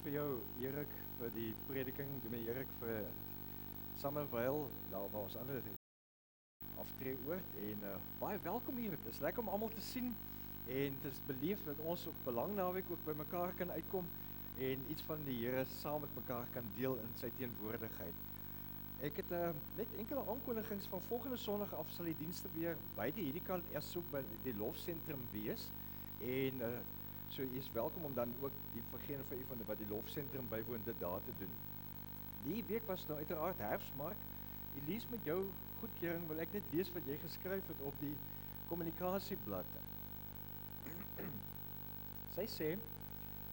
vir jou, Erik, vir die prediking, met Erik vir Summervale, daar waar ons ander aftree oort, en baie welkom hier, het is lekker om almal te sien, en het is beleef dat ons op Belangnaweek ook by mekaar kan uitkom, en iets van die Here saam met mekaar kan deel in sy teenwoordigheid. Ek het net enkele aankondigings van volgende Sondag af sal die dienste weer buite hierdie kant eers ook by die lofsentrum wees, en so jy is welkom om dan ook vergene van u van wat die lofsentrum bywoon dit daar te doen. Die week was nou uiteraard herfstmark. Elise, met jou goedkeuring wil ek net lees wat jy geskryf het op die kommunikasieblad. Sy sê,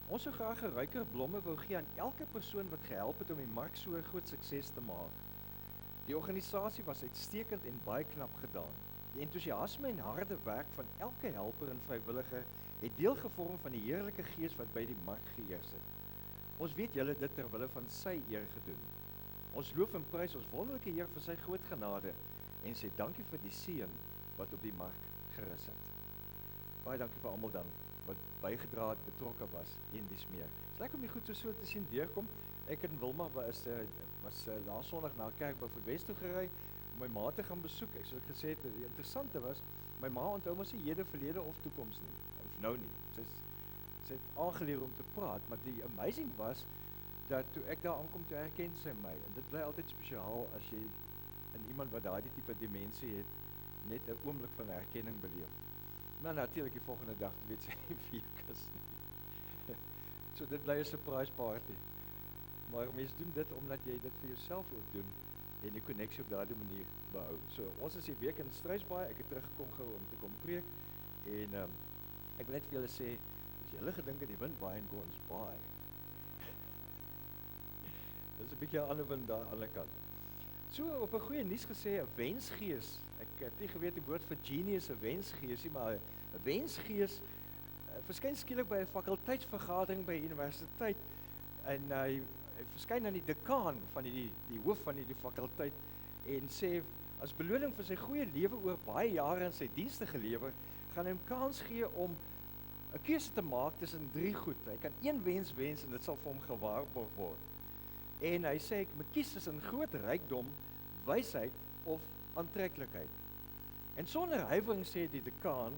ons sou graag 'n ruiker blomme wou gee aan elke persoon wat gehelp het om die mark so 'n groot sukses te maak. Die organisasie was uitstekend en baie knap gedaan. Die entoesiasme en harde werk van elke helper en vrywilliger het deel gevorm van die heerlike gees wat by die mark geheers het. Ons weet julle dit ter wille van sy eer gedoen. Ons loof en prys ons wonderlike Heer vir sy groot genade en sê dankie vir die seën wat op die mark gerus het. Baie dankie vir almal dan wat bygedra het, betrokke was en dis meer. Dis lekker om die goed so te sien deurkom. Ek en Wilma was laas Sondag na 'n kerk by Wes toe gery om my ma te gaan besoek. Ek sou gesê het die interessante was, my ma onthou mos nie hede, verlede of toekoms nie, of nou nie. Sy het aangeleer om te praat, maar die amazing was dat toe ek daar aankom, toe herken sy my, en dit bly altyd spesiaal as jy in iemand wat daardie tipe dimensie het, net 'n oomblik van herkenning beleef. Maar natuurlik die volgende dag, toe weet sy nie wie ek is nie. So dit bly 'n surprise party. Maar mense doen dit omdat jy dit vir jouself ook doen en die koneksie op daardie manier behou. So ons is die week in Struisbaai, ek het teruggekom gou om te kom preek en ek wil net vir julle sê, as julle gedink het die wind waai in Gordons Bay, dis 'n bietjie 'n ander wind daar aan die ander kant. So op 'n goeie nuus gesê, 'n wensgees. Ek het nie geweet die woord vir genie is 'n wensgees nie, maar 'n wensgees verskyn skielik by 'n fakulteitsvergadering by die universiteit en hy verskyn aan die dekaan van die hoof van die fakulteit en sê as beloning vir sy goeie lewe oor baie jare in sy dienste gelewer, gaan hy hom kans gee om 'n keuse te maak tussen 3 goed. Hy kan een wens wens en dit sal vir hom gewaarborg word. En hy sê ek moet kies tussen groot rykdom, wysheid of aantreklikheid. En sonder huiwering sê die dekaan,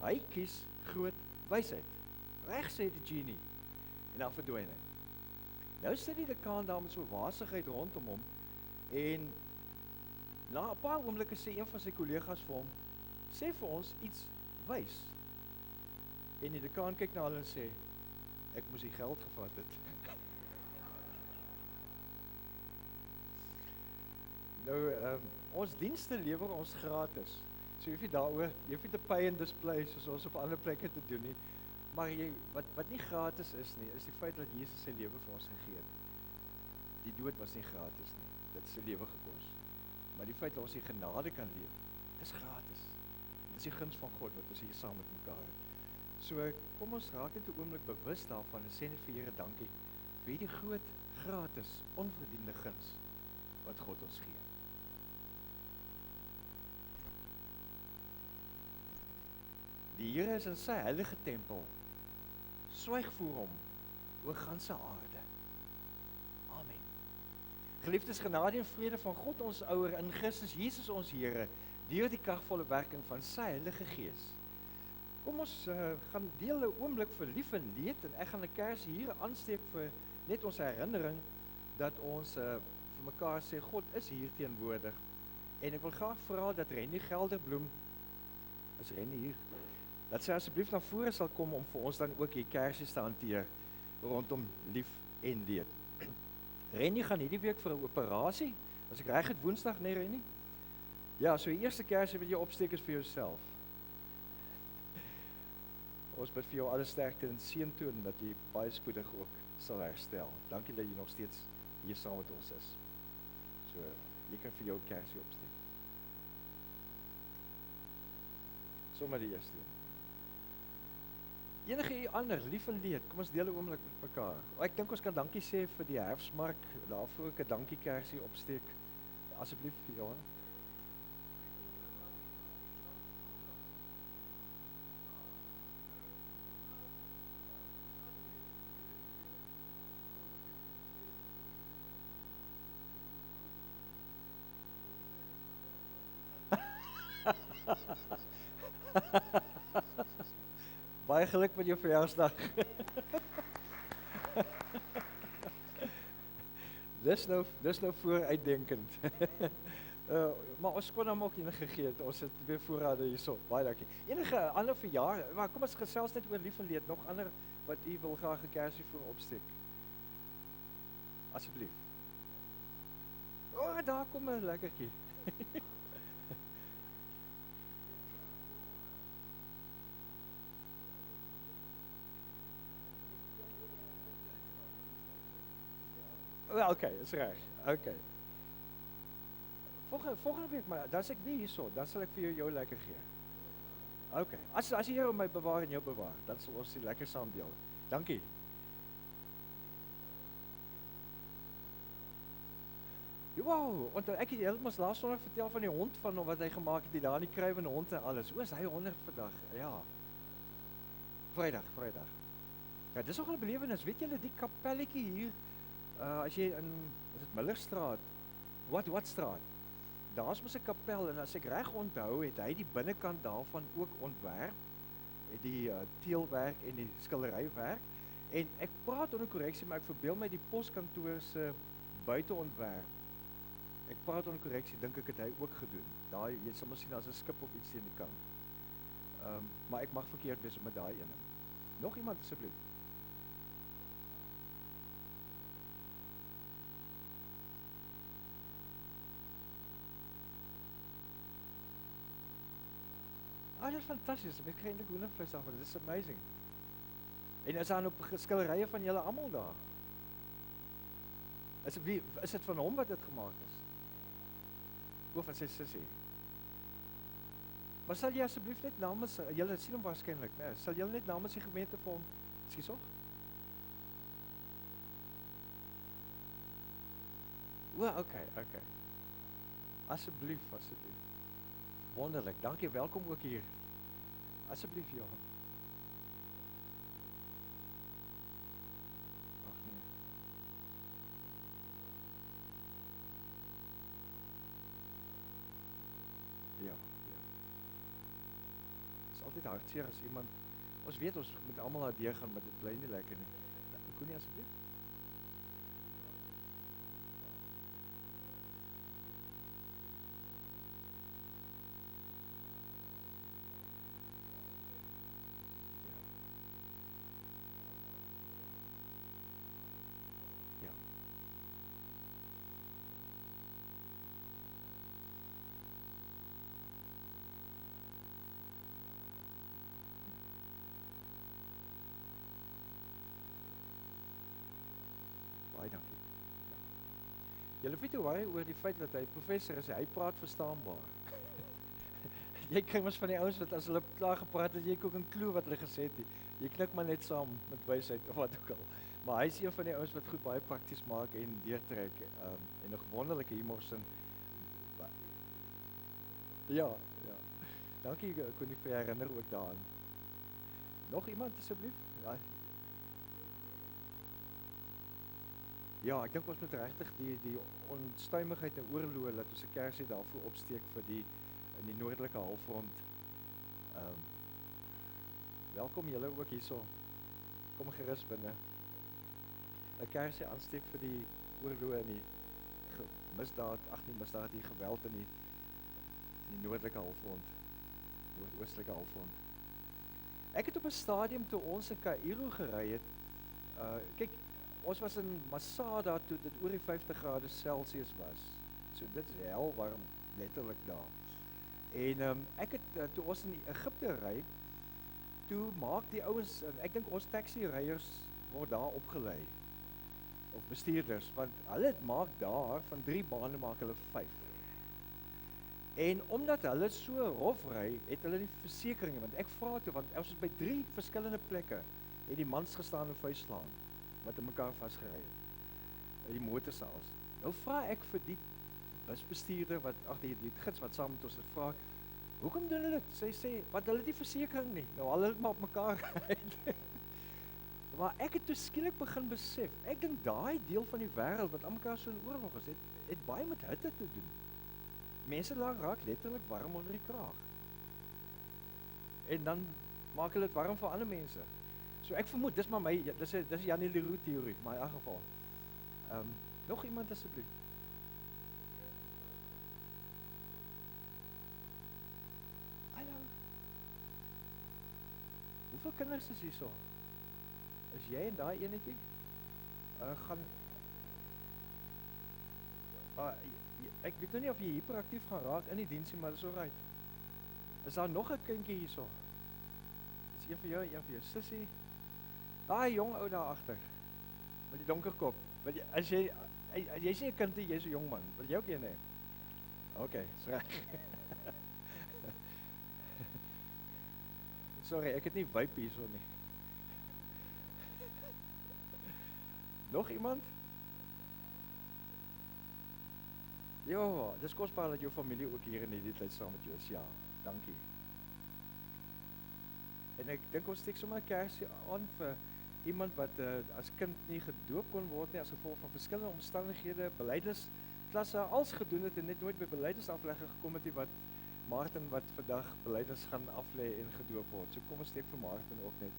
hy kies groot wysheid. Reg, sê die genie. En dan verdwyn hy. Nou sit die dekaan daar met so wasigheid rondom hom en na 'n paar oomblikke sê een van sy kollegas vir hom, sê vir ons iets wys. En die dekaan kyk na hulle en sê, ek moes die geld gevat het. Nou, ons dienste lewer ons gratis. So jy hoef nie daaroor, jy hoef nie te pay and display soos ons op ander plekke te doen nie. Maar wat nie gratis is nie, is die feit dat Jesus sy lewe vir ons gegee het. Die dood was nie gratis nie. Dit is sy lewe gekos. Maar die feit dat ons die genade kan leef, is gratis. Dit is die guns van God wat ons hier saam met mekaar het. So kom ons raak net 'n oomblik bewus daarvan en sê net vir Here dankie vir die groot, gratis, onverdiende guns wat God ons gee. Die Here is in sy heilige tempel. Swyg voor hom oor ganse aarde. Amen. Geliefdes, genade en vrede van God ons ouer in Christus Jesus ons Here, deur die kragvolle werking van sy Heilige Gees. Kom ons gaan deel 'n oomblik vir lief en leed en ek gaan 'n kers hier aansteek vir net ons herinnering dat ons vir mekaar sê God is hier teenwoordig. En ek wil graag vra dat Rennie Gelderbloem, is Rennie hier, dat sy asseblief na vore sal kom om vir ons dan ook die kersies te hanteer rondom lief en leed. Rennie gaan hierdie week vir 'n operasie, as ek reg het Woensdag, nee Rennie? Ja, so die eerste kersie wat jy opsteek is vir jouself. Ons bid vir jou alle sterkte en seën toe en dat jy baie spoedig ook sal herstel. Dankie dat jy nog steeds hier saam met ons is. So, jy kan vir jou kersie opsteek. Sommer die eerste een. Enige ander, lief en leed, kom ons deel 'n oomblik met mekaar. Ek dink ons kan dankie sê vir die herfstmark, daarvoor ek 'n dankie kersie opsteek. Asseblief vir Johan. Baie geluk met jou verjaarsdag. Dis nou vooruitdenkend. Maar ons kon hom ook enige gegee, ons het weer voorrade hierso. Baie dankie. Enige ander verjaar, maar kom ons gesels net oor lief en leed, nog ander wat u wil graag 'n kersie voor opsteek. Asseblief. Daar kom 'n lekkertjie. Wel, okay, is reg. Okay. Volgende week, maar dan ek weer hierso, dan sal ek vir jou lekker gee. Okay. As die Here my bewaar en jou bewaar, dan sal ons die lekker saam deel. Dankie. Wow, want ek het heeltemal laas Sondag vertel van die hond van wat hy gemaak het, die daar in die krywende hond en alles. Oos hy 100 vandag. Ja. Vrydag. Ja, dis nogal 'n belewenis. Weet julle die kapelletjie hier, as jy in is dit Millerstraat? Wat straat? Daar's mos 'n kapel en as ek reg onthou, het hy die binnekant daarvan ook ontwerp, die teelwerk en die skilderywerk. En ek praat onder korreksie, maar ek verbeel my die poskantoor se buiteontwerp. Ek praat onder korreksie, dink ek het hy ook gedoen. Daai jy sal mos sien daar's 'n skip of iets teen die kant. Maar ek mag verkeerd wees met daai ene. Nog iemand asseblief? Dit is fantasties, ek kry eintlik hoendervleis daarvan, dit is amazing. En is daar nou skilderye van julle almal daar? Is dit van hom wat dit gemaak is? Of van sy sussie? Maar sal jy asseblief net namens, julle sien hom waarskynlik, né? Sal julle net namens die gemeente vir hom, ekskuus hoor? Okay. Asseblief. Wonderlik, dankie, welkom ook hier. Asseblief, Johan. Ag nee. Ja. Dit is altyd hartseer as iemand, ons weet ons moet almal daar deur gaan, maar dit bly nie lekker nie. Kon nie asseblief? Baie dankie. Ja. Julle weet hoe worry oor die feit dat hy professor is, hy praat verstaanbaar. Jy kry mos van die ouens wat as hulle klaar gepraat het, jy ook 'n klou wat hulle gesê het. Jy knik maar net saam met wysheid of wat ook al. Maar hy is een van die ouens wat goed baie prakties maak en deurtrek en 'n wonderlike humorsin. Ja. Dankie Connie vir herinner ook daaraan. Nog iemand asseblief? Ja, ek dink ons moet regtig die onstuimigheid en oorloë laat ons 'n kersie daarvoor opsteek vir die in die noordelike halfrond. Welkom julle ook hierso. Kom gerus binne. 'n Kersie aansteek vir die oorloë en die misdaad, die geweld in die noordelike halfrond, noordoostelike halfrond. Ek het op 'n stadium toe ons in Kaïro gery het, kyk, ons was in Masada toe dit oor die 50 grade Celsius was. So dit is hel warm, letterlik daar. En ek het toe ons in Egipte ry, toe maak die ouens, ek dink ons taxi-ryers word daar opgelei, of bestuurders, want hulle maak daar, van 3 bane maak hulle 5. En omdat hulle so rof ry, het hulle die versekering, want ek vra toe, want ons is by 3 verskillende plekke, het die mans gestaan en vuisslaan, wat in mekaar vasgery het, die motor selfs. Nou vra ek vir die busbestuurder, die gids wat saam met ons het, vra, hoekom doen hulle dit? Sy sê, want hulle het die versekering nie, nou hulle het maar op mekaar gery. Maar ek het toe skielik begin besef, ek dink daai deel van die wêreld wat aan mekaar so in oorlog is, het baie met hitte te doen. Mense raak letterlik warm onder die kraag. en dan maak hulle dit warm vir ander mense. So ek vermoed, dis maar my, dis Janie Leroux teorie, maar in elk geval. Nog iemand asseblief? Hallo. Hoeveel kinders is hier so? Is jy en daai enetjie? Ek weet nou nie of jy hyperaktief gaan raak in die diensie, maar dis alright. Is daar nog 'n kindjie hier so? Is een vir jou, een vir jou sussie? Daai jong ou daar agter met die donker kop. Want as jy's nie 'n kind nie, jy's 'n jong man. Wil jy ook een hê? Okay, is reg. Sorry, ek het nie vibe hierso nie. Nog iemand? Ja, dis kosbaar dat jou familie ook hier in hierdie tyd saam met jou is. Ja, dankie. En ek dink ons steek sommer 'n kersie aan vir iemand wat as kind nie gedoop kon word nie as gevolg van verskillende omstandighede, belydenisklasse als gedoen het en net nooit by belydenisaflegging gekom het nie, wat Martin wat vandag belydenis gaan aflê en gedoop word. So kom ons steek vir Martin ook net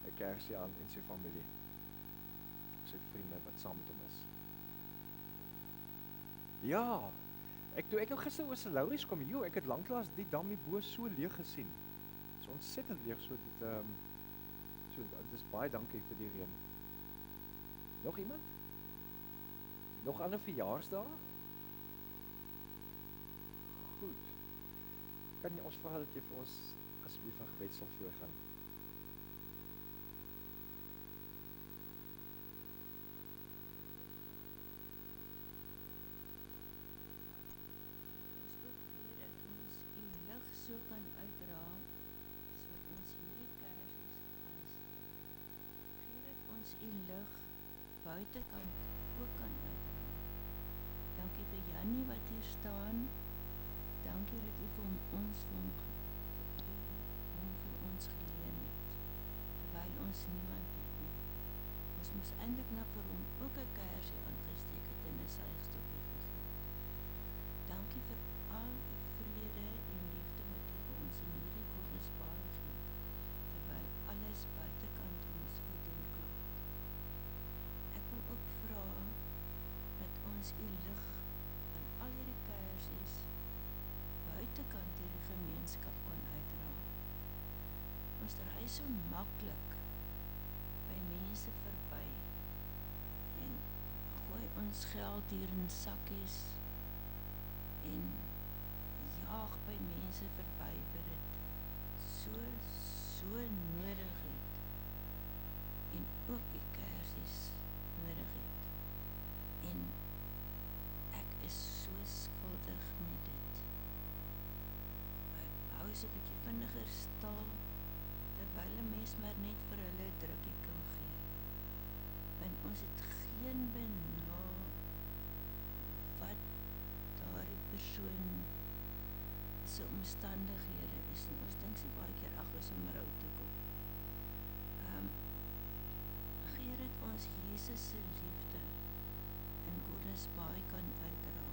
'n kersie aan en sy familie. Sy vriende wat saam met hom is. Ja, toe ek nou gister oor St. Lauries kom, ek het lanklaas die dam hierbo so leeg gesien. So ontsettend leeg, so dis baie dankie vir die reën. Nog iemand? Nog ander verjaarsdae? Goed. Kan jy ons vra dat jy vir ons asseblief van gebed sal voorgaan? So kan uitdra, dis wat ons hierdie kersies aansteek. Gee dat ons u lig buitekant ook kan uitdra. Dankie vir Jannie wat hier staan. Dankie dat u vir ons hom vir ons geleen het, terwyl ons niemand het nie. Ons moes eintlik nog vir hom ook 'n kersie aangesteek het en 'n suigstokkie gegee het. Dankie vir al u vrede en liefde wat u vir ons in hierdie Gordonsbaai gee, terwyl alles buitekant ons voet en klop. Ek wil ook vra dat ons u lig van al hierdie kersies buitekant hierdie gemeenskap kan uitdra. Ons ry so maklik by mense verby en gooi ons geld hier in sakkies en jaag by mense verby vir dit so nodig het en ook die kersies nodig het. En ek is so skuldig met dit. Hou is 'n bietjie vinniger stil, terwyl 'n mens maar net vir hulle 'n drukkie kan gee. Want ons het geen benul wat daardie persoon se omstandighede is nie. Ons dink sy baie keer, ag, is 'n rou te koop. Gee dat ons Jesus se liefde in Gordonsbaai kan uitdra,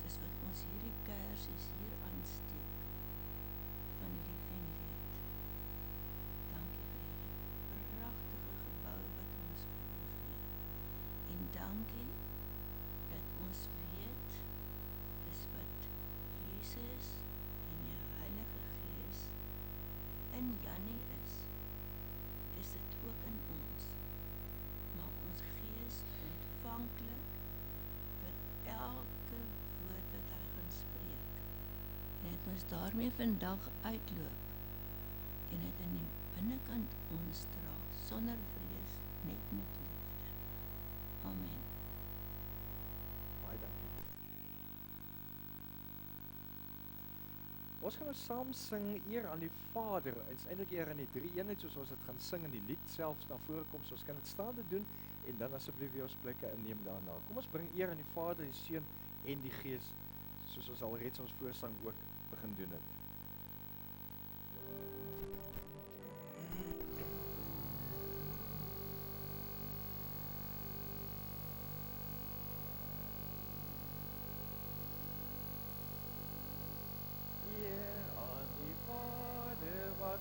soos wat ons hierdie kersies hier aansteek, van lief en leed. Dankie vir hierdie pragtige gebou wat ons vir u gee. En dankie dat ons weet, dis wat Jesus en die Heilige Gees in Jannie is dit ook in ons. Maak ons gees ontvanklik vir elke woord wat hy gaan spreek. En het ons daarmee vandag uitloop en het in die binnekant ons dra, sonder vrees, net met liefde. Amen. Baie dankie. Ons gaan nou saam sing eer aan die Vader. Dit is eintlik eer aan die drie eenheid, soos ons dit gaan sing in die lied selfs na vore kom. So ons kan dit staande doen en dan asseblief weer ons plekke inneem daarna. Kom ons bring eer aan die Vader, die Seun en die Gees, soos ons al reeds ons voorsang ook begin doen het. Eer aan die Vader wat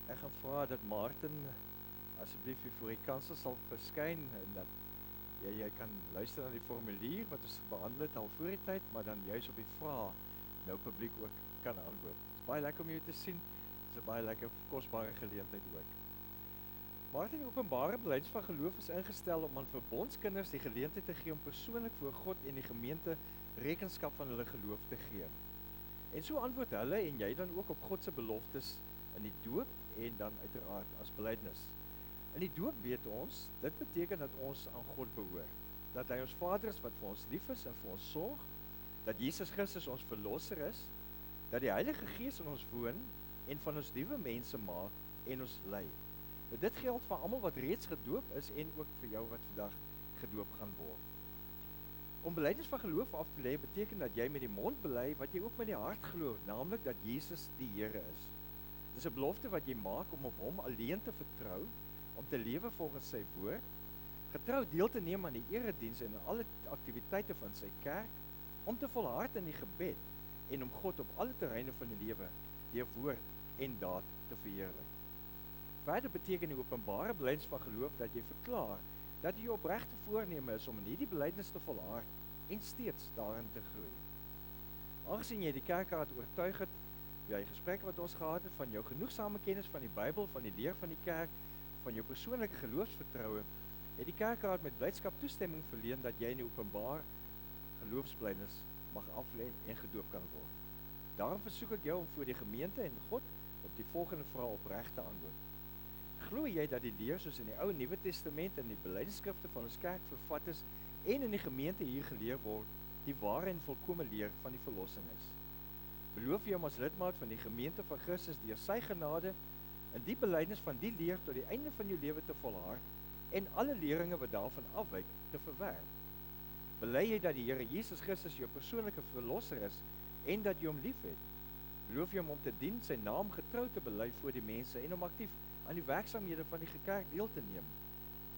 Ek gaan vra dat Martin asseblief hier voor die kansel sal verskyn en dat jy kan luister na die formulier wat ons behandel het al voor die tyd, maar dan juis op die vrae nou publiek ook kan antwoord. Dit is baie lekker om jou te sien. Dit is 'n baie lekker kosbare geleentheid ook. Martin, die openbare belydenis van geloof is ingestel om aan verbondskinders die geleentheid te gee om persoonlik voor God en die gemeente rekenskap van hulle geloof te gee. En so antwoord hulle en jy dan ook op God se beloftes in die doop en dan uiteraard as belydenis. In die doop weet ons, dit beteken dat ons aan God behoort. Dat hy ons Vader is wat vir ons lief is en vir ons sorg, dat Jesus Christus ons verlosser is, dat die Heilige Gees in ons woon en van ons nuwe mense maak en ons lei. Nou dit geld vir almal wat reeds gedoop is en ook vir jou wat vandag gedoop gaan word. Om belydenis van geloof af te lê beteken dat jy met die mond bely wat jy ook met die hart glo, naamlik dat Jesus die Here is. Dis 'n belofte wat jy maak om op hom alleen te vertrou, om te lewe volgens sy woord, getrou deel te neem aan die erediens en aan alle aktiwiteite van sy kerk, om te volhard in die gebed en om God op alle terreine van die lewe deur woord en daad te verheerlik. Verder beteken die openbare belydenis van geloof dat jy verklaar dat jy opregte voorneme is om in hierdie belydenis te volhard en steeds daarin te groei. Aangesien jy die kerkraad oortuig het, jy gesprekke wat ons gehad het van jou genoegsame kennis van die Bybel, van die leer van die kerk, van jou persoonlike geloofsvertroue, het die kerkraad met blydskap toestemming verleen dat jy in die openbaar geloofsbelydenis mag aflê en gedoop kan word. Daarom versoek ek jou om voor die gemeente en God op die volgende vrae opreg te antwoord. Glo jy dat die leer soos in die Ou en Nuwe Testament en die belydenisskrifte van ons kerk vervat is en in die gemeente hier geleer word, die ware en volkomme leer van die verlossing is? Beloof jy om as lidmaat van die gemeente van Christus deur sy genade in die belydenis van die leer tot die einde van jou lewe te volhard en alle leringe wat daarvan afwyk te verwerp? Bely jy dat die Here Jesus Christus jou persoonlike verlosser is en dat jy hom liefhet? Beloof jy om te dien, sy naam getrou te bely voor die mense en om aktief aan die werksaamhede van die kerk deel te neem?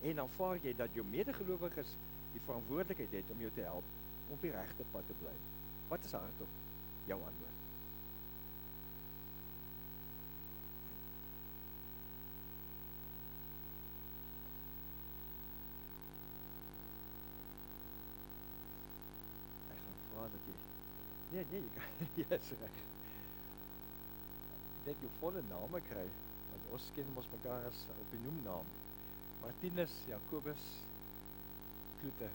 En aanvaar jy dat jou medegelowiges die verantwoordelikheid het om jou te help om op die regte pad te bly? Wat is hardop jou antwoord? Ek gaan vra dat jy... Nee, jy kan... Jy is reg. Ek net jou volle name kry, want ons ken ons mekaar as op die noemnaam. Martinus, Jacobus, Kloete.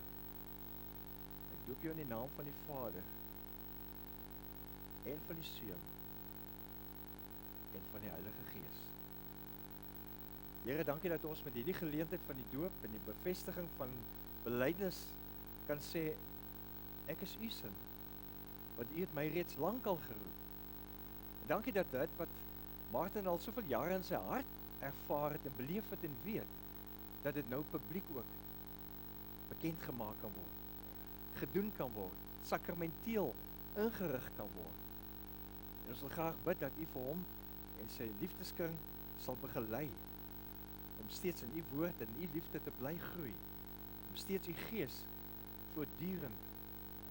Ek doop jou in die naam van die Vader en van die Seun en van die Heilige Gees. Here, dankie dat ons met hierdie geleentheid van die doop en die bevestiging van belydenis kan sê, ek is u sin, want u het my reeds lankal geroep. En dankie dat dit wat Martin al soveel jare in sy hart ervaar het en beleef het en weet, dat dit nou publiek ook bekend gemaak kan word, gedoen kan word, sakramenteel ingerig kan word. En ons wil graag bid dat u vir hom en sy liefdeskring sal begelei, om steeds in u woord en u liefde te bly groei, om steeds u gees voortdurend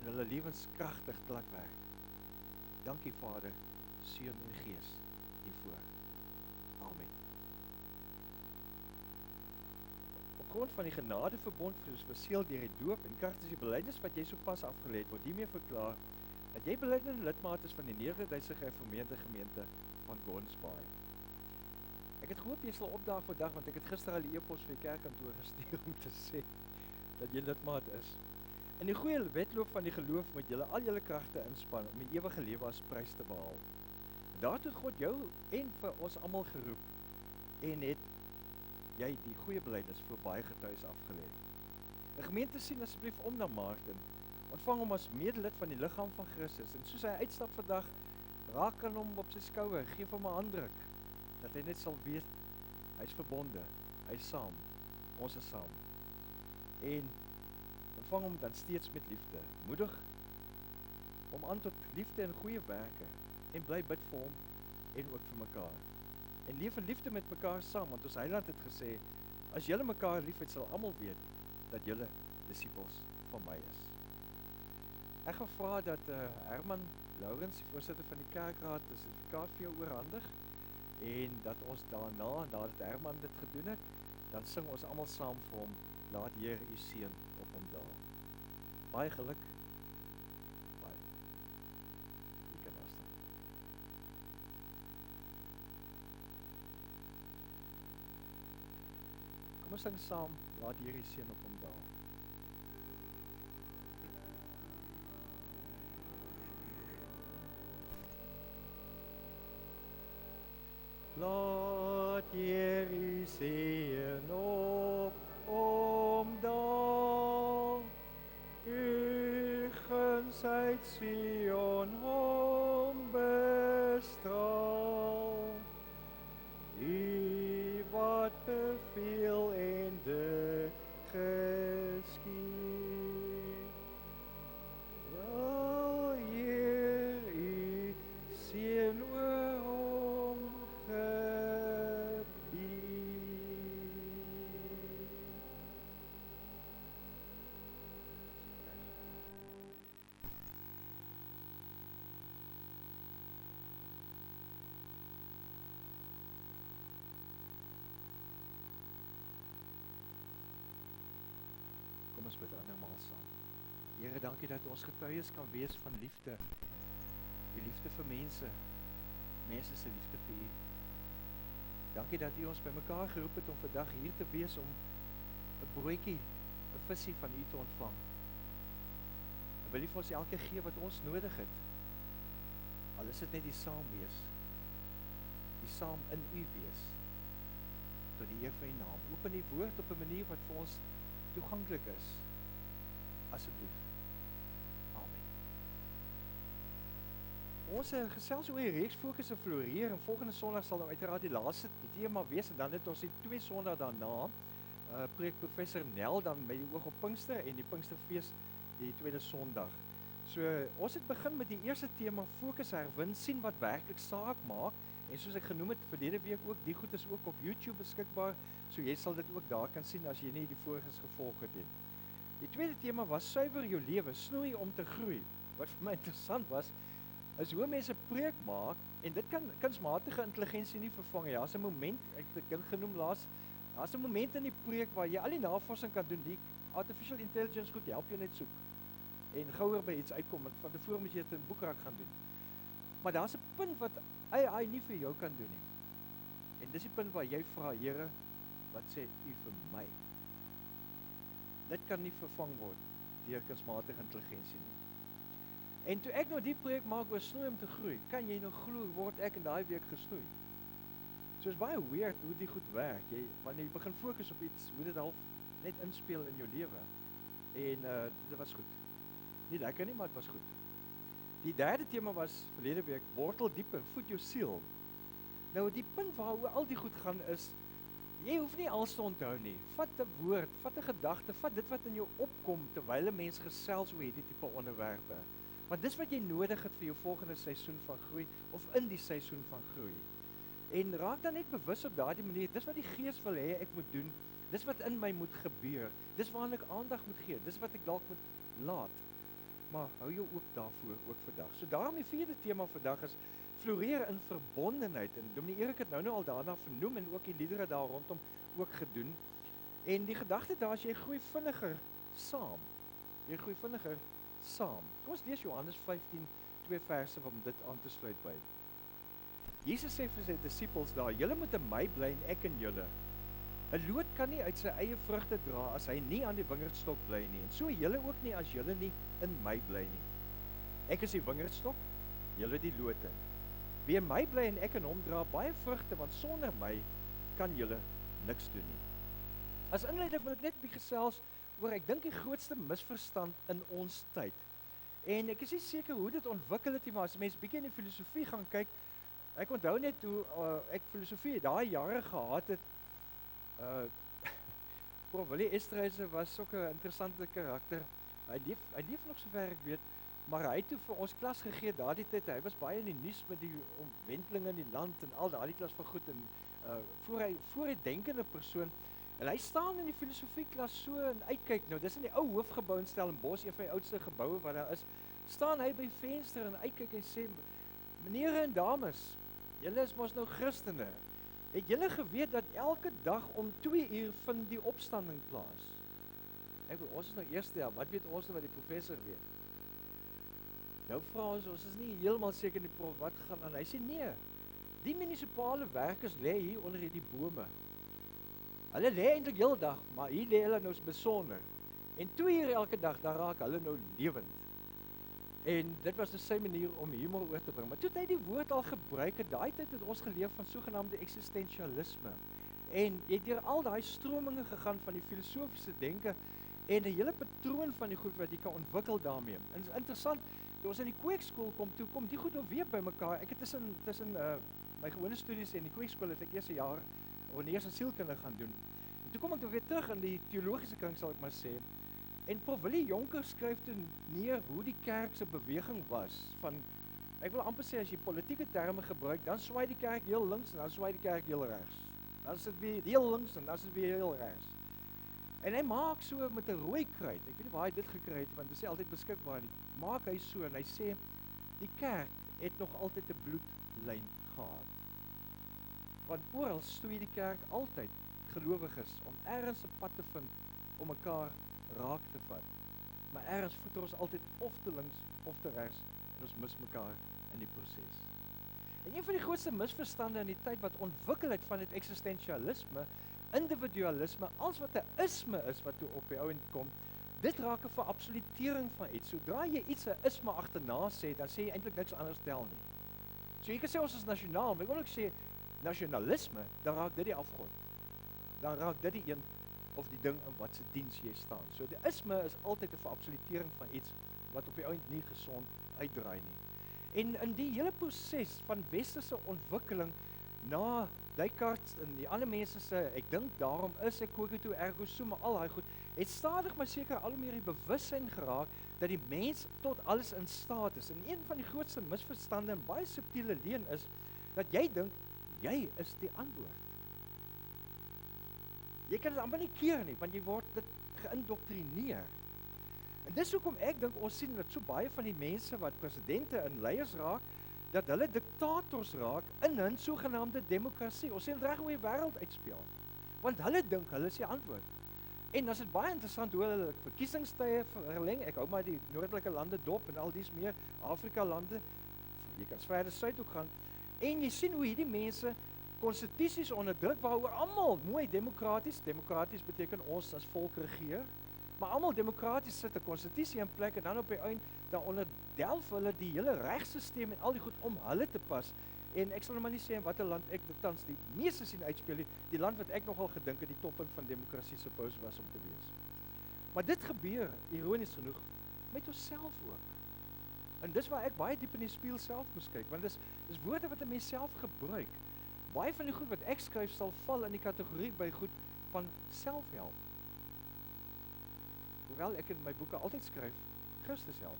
in hulle lewens kragtig te laat werk. Dankie Vader, Seun en Gees hiervoor. Amen. Op grond van die genadeverbond verseël deur die doop en kragtens die belydenis wat jy sopas afgelê het, word hiermee verklaar dat jy belydende lidmaat is van die Nederduitse Gereformeerde Gemeente van Gordons Bay. Ek het gehoop jy sal opdaag vandag, want ek het gister al die e-pos vir die kerkkantoor gestuur om te sê dat jy lidmaat is. In die goeie wedloop van die geloof moet julle al julle kragte inspann om die ewige lewe as prys te behaal. Daartoe het God jou en vir ons almal geroep en het jy die goeie belydenis vir baie getuies afgelê. 'n Gemeente sien asseblief om na Martin, ontvang hom as medelid van die liggaam van Christus en soos hy uitstap vandag, raak aan hom op sy skouer, geef hom 'n handdruk, dat hy net sal weet, hy is verbonde, hy is saam, ons is saam. En ontvang hom dan steeds met liefde, moedig hom aan tot liefde en goeie werke, en bly bid vir hom, en ook vir mekaar. En leef in liefde met mekaar saam, want ons Heiland het gesê, as julle mekaar liefhet, sal almal weet, dat julle disippels van my is. Ek gaan vra dat Herman Lourens, die voorsitter van die kerkraad, 'n sertifikaat vir jou oorhandig, en dat ons daarna, nadat Herman dit gedoen het, dan sing ons almal saam vir hom, laat Heer u seën op hom daal. Baie geluk. Baie. Jy kan daar staan. Kom ons sing saam, laat Heer u seën op hom daal. Laat Heer u seën op hom daal, u guns uit Sion hom bestraal, u wat beveel en dit geskied. Wil Heer u seën oor hom gebied. Kom ons bid andermaal saam. Here, dankie dat ons getuies kan wees van liefde. Die liefde vir mense. Mense se liefde vir u. Dankie dat u ons bymekaar geroep het om vandag hier te wees om 'n broodjie, 'n visie van u te ontvang. En wil u vir ons elke gee wat ons nodig het. Al is dit net die saam wees. Die saam in u wees. Tot die eer van u naam. Open die woord op 'n manier wat vir ons toeganklik is. Asseblief. Amen. Ons gesels oor die reeks Fokus en Floreer en volgende Sondag sal nou uiteraard die laaste tema wees en dan het ons die 2 Sondae daarna preek professor Nel dan met die oog op Pinkster en die Pinksterfees die tweede Sondag. So ons het begin met die eerste tema Fokus herwin, sien wat werklik saak maak en soos ek genoem het verlede week ook, die goed is ook op YouTube beskikbaar, so jy sal dit ook daar kan sien as jy nie die voriges gevolg het nie. Die tweede tema was suiwer jou lewe, snoei om te groei. Wat vir my interessant was, is hoe mense preek maak en dit kan kunsmatige intelligensie nie vervang nie. Daar's 'n moment, ek het dit genoem laas, daar's 'n moment in die preek waar jy al die navorsing kan doen, die artificial intelligence goed help jou net soek en gouer by iets uitkom, want van tevore moet jy dit in boekrak gaan doen. Maar daar's 'n punt wat AI nie vir jou kan doen nie. En dis die punt waar jy vra, Here, wat sê u vir my? Dit kan nie vervang word deur kunsmatige intelligensie nie. En toe ek nou die preek maak oor snoei om te groei, kan jy nou glo word ek in daai week gesnoei. So is baie weird hoe dit goed werk. Wanneer jy begin fokus op iets, hoe dit half net inspel in jou lewe. En dit was goed. Nie lekker nie, maar dit was goed. Die derde tema was verlede week, wortel dieper, voed jou siel. Nou die punt waaroor al die goed gaan is, jy hoef nie alles te onthou nie. Vat 'n woord, vat 'n gedagte, vat dit wat in jou opkom terwyl 'n mens gesels oor hierdie tipe onderwerpe. Want dis wat jy nodig het vir jou volgende seisoen van groei of in die seisoen van groei. En raak dan net bewus op daardie manier, dis wat die Gees wil hê ek moet doen. Dis wat in my moet gebeur. Dis waaraan ek aandag moet gee. Dis wat ek dalk moet laat. Maar hou jou oop daarvoor ook vandag. So daarom die vierde tema vandag is floreer in verbondenheid. En Dominee Erik het nou al daarna vernoem en ook die liedere daar rondom ook gedoen. En die gedagte daar is jy groei vinniger saam. Jy groei vinniger saam. Kom ons lees Johannes 15, 2 verse om dit aan te sluit by. Jesus sê vir sy disippels daar, julle moet in my bly en ek in julle. 'n Loot kan nie uit sy eie vrugte dra as hy nie aan die wingerdstok bly nie. En so julle ook nie as julle nie in my bly nie. Ek is die wingerdstok, julle die lote. Wie in my bly en ek in hom dra baie vrugte, want sonder my kan julle niks doen nie. As inleiding wil ek net 'n bietjie gesels oor ek dink die grootste misverstand in ons tyd. En ek is nie seker hoe dit ontwikkel het nie, maar as mense bietjie in die filosofie gaan kyk, ek onthou net hoe ek filosofie daai jare gehad het. Prof. Willie Estreise was ook 'n interessante karakter. Hy leef nog sover ek weet, maar hy het toe vir ons klas gegee daardie tyd. Hy was baie in die nuus met die omwentelinge in die land en al daardie klas van goed en voor hy denkende persoon. En hy staan in die filosofie klas so en uitkyk nou. Dis in die ou hoofgebou in Stellenbosch, een van die oudste geboue wat daar is. Staan hy by die venster en uitkyk en sê: "Menere en dames, julle is mos nou Christene. Het julle geweet dat elke dag om 2 uur vind die opstanding plaas? Ek bedoel, ons is nou eerste jaar, wat weet ons nou wat die professor weet? Nou vra ons is nie heeltemal seker die prof, wat gaan aan? Hy sê nee, die munisipale werkers lê hier onder hierdie bome. Hulle lê eintlik heel dag, maar hier lê hulle nou besonder. En 2 uur elke dag, dan raak hulle nou lewend. En dit was dus sy manier om humor oor te bring. Maar toe het hy die woord al gebruik, en daai tyd het ons geleef van sogenaamde existentialisme. En jy het deur al daai strominge gegaan van die filosofiese denke, en 'n hele patroon van die goed wat jy kan ontwikkel daarmee. En dit is interessant, toe ons in die kweekskool kom die goed nou weer bymekaar. Ek het tussen my gewone studies en die kweekskool het ek eers 'n jaar eers sielkunde gaan doen. En toe kom ek weer terug in die teologiese kring, sal ek maar sê. En Prof Willie Jonker skryf toe neer hoe die kerk se beweging was van, ek wil amper sê as jy politieke terme gebruik, dan swaai die kerk heel links en dan swaai die kerk heel regs. Dan is dit weer heel links en dan is dit weer heel regs. En hy maak so met 'n rooi kruit. Ek weet nie waar hy dit gekry het want dit is altyd beskikbaar nie. Maak hy so en hy sê die kerk het nog altyd 'n bloedlyn gehad. Want oral stoei die kerk altyd gelowiges om ergens 'n pad te vind om mekaar raak te vat. Maar ergens voet ons altyd of te links of te regs en ons mis mekaar in die proses. En een van die grootste misverstande in die tyd wat ontwikkel het van dit existentialisme, individualisme, als wat 'n isme is wat toe op die ou end kom, dit raak 'n verabsolutering van iets. Sodra jy iets 'n isme agterna sê, dan sê jy eintlik niks anders tel nie. So jy kan sê ons is nasionaal, maar ek wil ook sê nasionalisme, dan raak dit die afgrond. Dan raak dit die een of die ding in wat se diens jy staan. So die isme is altyd 'n verabsolutering van iets wat op die eind nie gesond uitdraai nie. En in die hele proses van westerse ontwikkeling na Descartes en die ander mense se ek dink daarom is ek cogito ergo sum, maar al daai goed het stadig maar seker al hoe meer die bewussyn geraak dat die mens tot alles in staat is. En een van die grootste misverstande en baie subtiele leuen is dat jy dink jy is die antwoord. Jy kan dit amper nie keer nie, want jy word dit geïndoktrineer. En dis hoekom ek dink ons sien dat so baie van die mense wat presidente en leiers raak, dat hulle diktators raak in 'n sogenaamde demokrasie. Ons sien dit reg oor die wêreld uitspeel. Want hulle dink hulle is die antwoord. En as dit baie interessant hoe hulle verkiesingstye verleng, ek hou maar die noordelike lande dop en al dies meer Afrika lande, jy kan verder suid toe gaan, en jy sien hoe hierdie mense konstitusies onderdruk waaroor almal mooi demokraties beteken ons as volk regeer, maar almal demokraties sit 'n konstitusie in plek en dan op die eind dan onderdelf hulle die hele regstelsel en al die goed om hulle te pas. En ek sal nou maar nie sê in watter land ek dit tans die meeste sien uitspeel nie, die land wat ek nogal gedink het die toppunt van demokrasie suppose was om te wees. Maar dit gebeur ironies genoeg met onsself ook. En dis waar ek baie diep in die spieël self moet kyk, want dis woorde wat 'n mens self gebruik. Baie van die goed wat ek skryf sal val in die kategorie by goed van selfhelp. Hoewel ek in my boeke altyd skryf Christus help,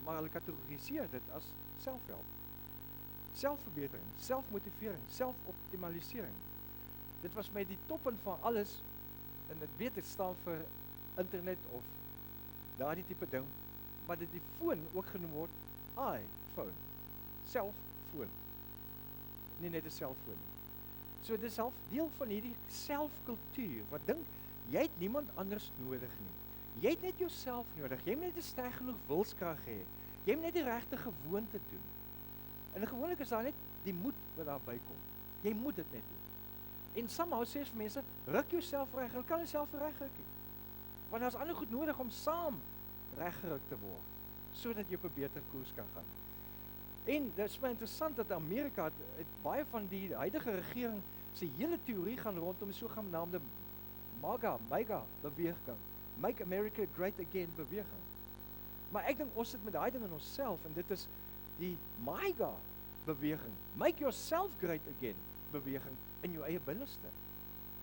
maar hulle kategoriseer dit as selfhelp. Selfverbetering, selfmotivering, selfoptimalisering. Dit was my die toppunt van alles, en ek weet dit staan vir internet of daardie tipe ding, maar dit die foon ook genoem word iPhone, selffoon. Nie net 'n selfoon nie. So dit is self deel van hierdie selfkultuur, wat dink, jy het niemand anders nodig nie. Jy het net jouself nodig, jy moet net 'n sterk genoeg wilskrag hê, jy moet net die regte gewoonte doen. En gewoonlik is daar net die moed wat daarby kom. Jy moet dit net doen. En somehow sê vir mense, ruk jouself reg, jy kan jouself regryk nie. Want daar's ander goed nodig om saam reggeruk te word, sodat jy op 'n beter koers kan gaan. En dit is baie interessant dat Amerika het baie van die huidige regering se hele teorie gaan rondom die sogenaamde MAGA beweging, Make America Great Again beweging. Maar ek dink ons sit met daai ding in onsself en dit is die MAGA beweging, Make Yourself Great Again beweging in jou eie binneste.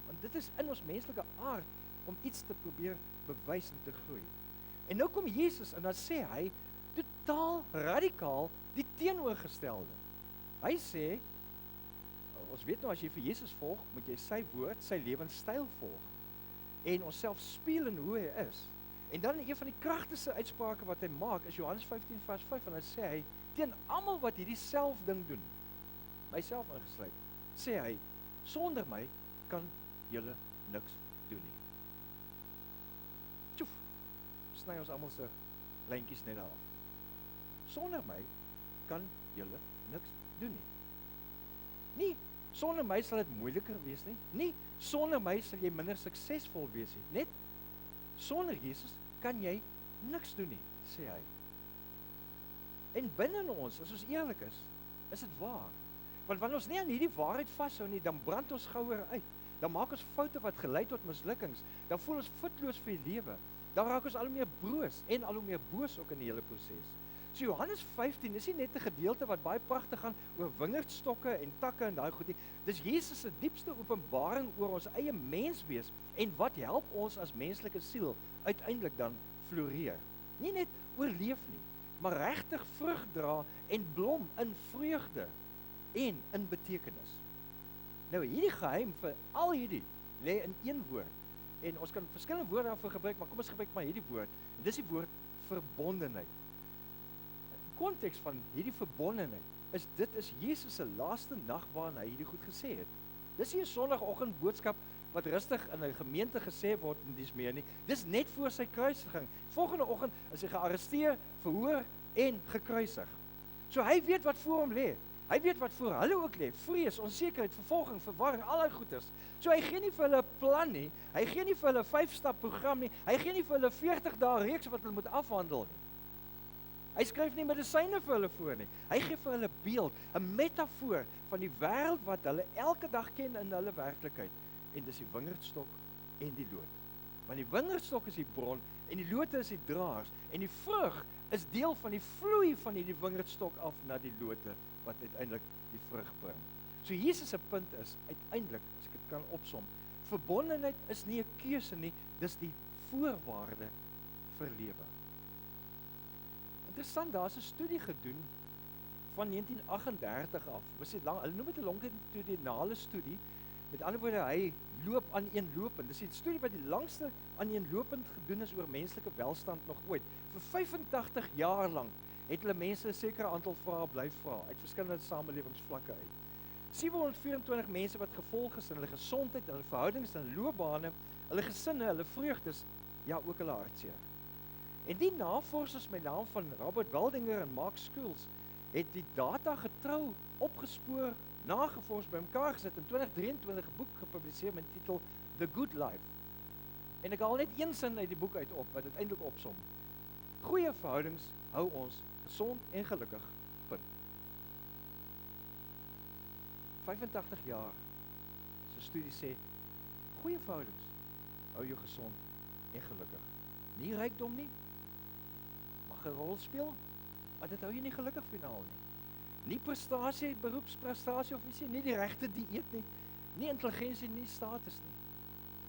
Want dit is in ons menslike aard om iets te probeer bewys en te groei. En nou kom Jesus en dan sê hy totaal radikaal die teenoorgestelde. Hy sê, ons weet nou as jy vir Jesus volg, moet jy sy woord, sy lewenstyl volg en onsself spieël in hoe hy is. En dan een van die kragtigste uitsprake wat hy maak is Johannes 15 vers 5 en dan sê hy teen almal wat hierdie self ding doen. myself ingesluit, sê hy, sonder my kan julle niks doen nie. Tjoef, sny ons almal se lyntjies net daar af. Sonder my kan julle niks doen nie. Nie sonder my sal dit moeiliker wees nie. Nie sonder my sal jy minder suksesvol wees nie. Net sonder Jesus kan jy niks doen nie, sê hy. En binne in ons, as ons eerlik is dit waar. Want wanneer ons nie aan hierdie waarheid vashou nie, dan brand ons gouer uit. Dan maak ons foute wat gelei tot mislukkings. Dan voel ons fitloos vir die lewe. Dan raak ons al hoe meer broos en al hoe meer boos ook in die hele proses. So Johannes 15 is nie net 'n gedeelte wat baie pragtig gaan oor wingerdstokke en takke en daai goed nie. Dis Jesus se diepste openbaring oor ons eie menswees en wat help ons as menslike siel uiteindelik dan floreer. Nie net oorleef nie, maar regtig vrug dra en blom in vreugde en in betekenis. Nou hierdie geheim vir al hierdie lê in een woord. En ons kan verskillende woorde daarvoor gebruik, maar kom ons gebruik maar hierdie woord. En dis die woord verbondenheid. Die konteks van hierdie verbondenheid is dit is Jesus se laaste nag waarin hy hierdie goed gesê het. Dis nie 'n Sondagoggend boodskap wat rustig in 'n gemeente gesê word en dis meer nie. Dis net voor sy kruisiging. Volgende oggend is hy gearresteer, verhoor en gekruisig. So hy weet wat voor hom lê. Hy weet wat voor hulle ook lê. Vrees, onsekerheid, vervolging, verwarring, al daai goeters. So hy gee nie vir hulle 'n plan nie. Hy gee nie vir hulle 'n 5-stap program nie. Hy gee nie vir hulle 40 dae reeks wat hulle moet afhandel nie. Hy skryf nie medisyne vir hulle voor nie. Hy gee vir hulle 'n beeld, 'n metafoor van die wêreld wat hulle elke dag ken in hulle werklikheid. En dis die wingerdstok en die loot. Want die wingerdstok is die bron en die lote is die draers en die vrug is deel van die vloei van hierdie wingerdstok af na die lote wat uiteindelik die vrug bring. So Jesus se punt is uiteindelik, as ek dit kan opsom, verbondenheid is nie 'n keuse nie, dis die voorwaarde vir lewe. Interessant, daar's 'n studie gedoen van 1938 af. Was dit lank, hulle noem dit 'n longitudinale studie. Met ander woorde, hy loop aaneenlopend. Dis 'n studie wat die langste aaneenlopend gedoen is oor menslike welstand nog ooit. Vir 85 jaar lank het hulle mense 'n sekere aantal vrae bly vra uit verskillende samelewingsvlakke uit. 724 mense wat gevolg is in hulle gesondheid, in hulle verhoudings, in hulle loopbane, hulle gesinne, hulle vreugdes, ja ook hulle hartseer. En die navorsers met naam van Robert Waldinger en Mark Schulz het die data getrou opgespoor, nagevors bymekaar gesit in 2023 'n boek gepubliseer met die titel The Good Life. En ek haal net een sin uit die boek uit op wat dit eintlik opsom. Goeie verhoudings hou ons gesond en gelukkig. Punt. 85 jaar. So studie sê goeie verhoudings hou jou gesond en gelukkig. Nie rykdom nie. Mag 'n rol speel, maar dit hou jou nie gelukkig finaal nie. Nie prestasie, beroepsprestasie of ietsie, nie die regte dieet nie, nie intelligensie, nie status nie.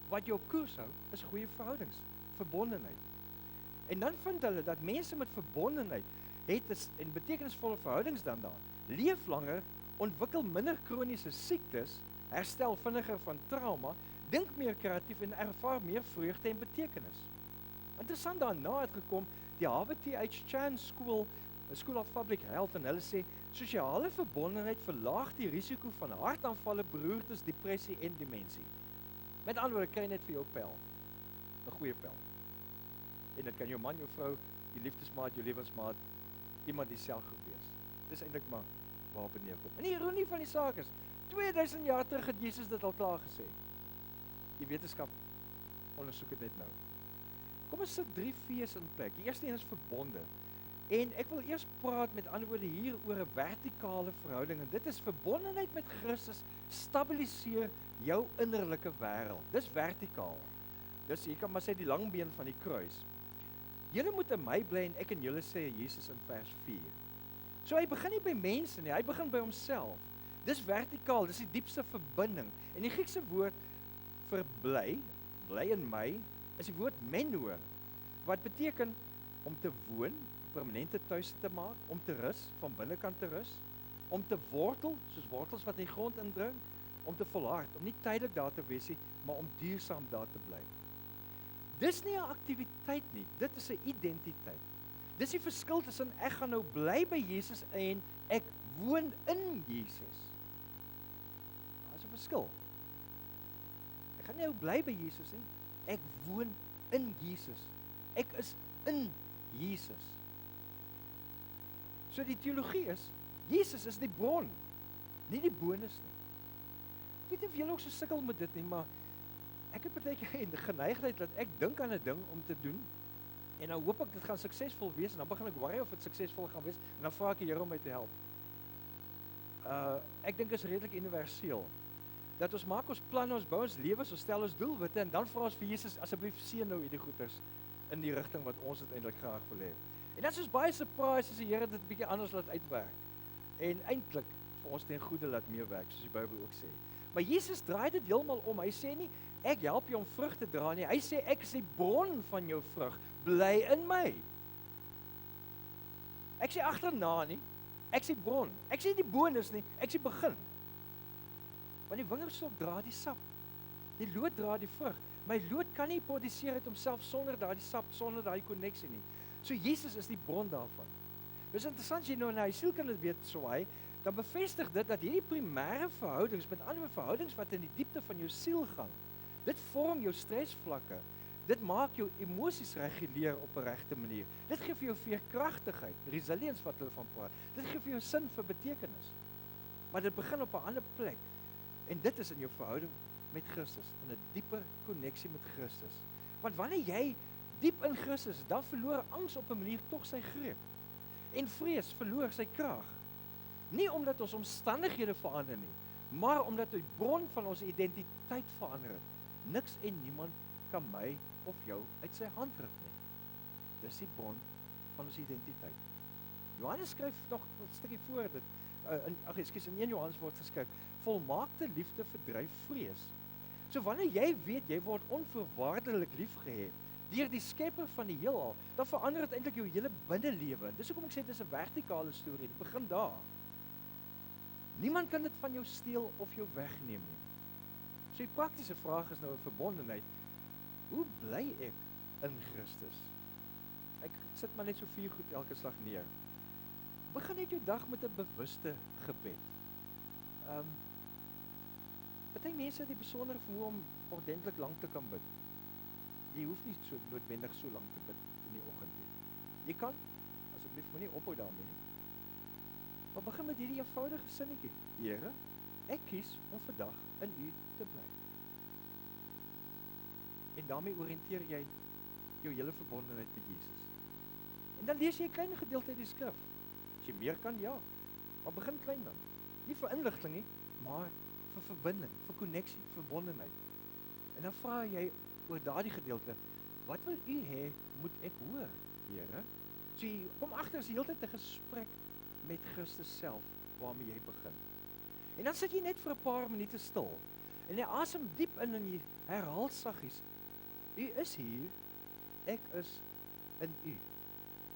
Wat jou op koers hou, is goeie verhoudings, verbondenheid. En dan vind hulle dat mense met verbondenheid het en betekenisvolle verhoudings dan daar, leef langer, ontwikkel minder kroniese siektes, herstel vinniger van trauma, dink meer kreatief en ervaar meer vreugde en betekenis. Interessant daarna het gekom die Harvard T.H. Chan School of Public Health en hulle sê sosiale verbondenheid verlaag die risiko van hartaanvalle, beroertes, depressie en demensie. Met ander woorde, kry net vir jou pel. 'n Goeie pel. En dit kan jou man, jou vrou, die liefdesmaat, jou lewensmaat, iemand die selfgroep wees. Dis eintlik maar waarop dit neerkom. En die ironie van die saak is 2000 jaar terug het Jesus dit al klaar gesê. Die wetenskap ondersoek dit net nou. Kom ons sit 3 V's in plek. Die eerste een is verbonde. En ek wil eers praat met ander woorde hier oor 'n vertikale verhouding en dit is verbondenheid met Christus stabiliseer jou innerlike wêreld. Dis vertikaal. Dis jy kan maar sê die lang been van die kruis. Julle moet in my bly en ek in julle, sê Jesus in vers 4. So hy begin nie by mense nie, hy begin by homself. Dis vertikaal, dis die diepste verbinding. En die Griekse woord vir bly in my, is die woord meno, wat beteken om te woon, permanente tuiste te maak, om te rus, van binnekant te rus, om te wortel, soos wortels wat in die grond indring, om te volhard, om nie tydelik daar te wees nie, maar om duursaam daar te bly. Dis nie 'n aktiwiteit nie, dit is 'n identiteit. Dis die verskil tussen ek gaan nou bly by Jesus en ek woon in Jesus. verskil. Ek gaan nie nou bly by Jesus nie. Ek woon in Jesus. Ek is in Jesus. So die teologie is, Jesus is die bron, nie die bonus nie. Ek weet nie of julle ook so sukkel met dit nie, maar ek het partykeer die geneigtheid dat ek dink aan 'n ding om te doen, en dan hoop ek dit gaan suksesvol wees, en dan begin ek worry of dit suksesvol gaan wees, en dan vra ek die Here om my te help. Ek dink is redelik universeel, dat ons maak ons planne, ons bou ons lewens, ons stel ons doelwitte, en dan vra ons vir Jesus, asseblief seën nou hierdie goeders in die rigting wat ons uiteindelik graag wil hê. En dan is ons baie surprised as die Here dit bietjie anders laat uitwerk, en eintlik vir ons ten goeie laat meewerk, soos die Bybel ook sê. Maar Jesus draai dit heeltemal om. Hy sê nie, ek help jou om vrug te dra nie. Hy sê, ek is die bron van jou vrug. Bly in my. Ek sê agterna nie. Ek sê bron. Ek sê die bonus nie. Ek sê begin. Want die wingerdstok dra die sap. Die loot dra die vrug. My loot kan nie produseer uit homself sonder daardie sap, sonder daardie koneksie nie. So Jesus is die bron daarvan. Dis interessant, jy nou na die sielkunde weet swaai, dan bevestig dit dat hierdie primêre verhoudings, met ander verhoudings wat in die diepte van jou siel gaan, dit vorm jou stresvlakke, dit maak jou emosies reguleer op 'n regte manier. Dit gee vir jou veerkragtigheid, resilience wat hulle van praat. Dit gee vir jou sin vir betekenis. Maar dit begin op 'n ander plek. En dit is in jou verhouding met Christus, in 'n dieper koneksie met Christus. Want wanneer jy diep in Christus is, dan verloor angs op 'n manier tog sy greep. En vrees verloor sy krag. Nie omdat ons omstandighede verander nie, maar omdat die bron van ons identiteit verander het. Niks en niemand kan my of jou uit sy hand ruk nie. Dis die bron van ons identiteit. Johannes skryf nog 'n stukkie voor dit. In 1 Johannes word geskryf, volmaakte liefde verdryf vrees. So wanneer jy weet jy word onvoorwaardelik liefgehê deur die Skepper van die heelal, dan verander dit eintlik jou hele binnelewe. Dis hoekom ek sê dit is 'n vertikale storie. Dit begin daar. Niemand kan dit van jou steel of jou wegneem nie. So die praktiese vraag is nou 'n verbondenheid. Hoe bly ek in Christus? Ek sit maar net so 4 goed elke slag neer. Begin net jou dag met 'n bewuste gebed. Party mense het die besondere vermoë om ordentlik lank te kan bid. Jy hoef nie so noodwendig so lank te bid in die oggend nie. Jy kan, asseblief maar nie ophou daarmee nie. Maar begin met hierdie eenvoudige sinnetjie. Here, ek kies om vandag in U te bly. En daarmee oriënteer jy jou hele verbondenheid met Jesus. En dan lees jy 'n klein gedeelte uit die skrif. As jy meer kan, ja. Maar begin klein dan. Nie vir inligting nie, maar vir verbinding, vir koneksie, verbondenheid. En dan vra jy oor daardie gedeelte, wat wil U hê moet ek hoor, Here? So jy kom agter is die hele tyd 'n gesprek met Christus self waarmee jy begin. En dan sit jy net vir 'n paar minute stil. En jy asem diep in en jy herhaal saggies, U is hier, ek is in U.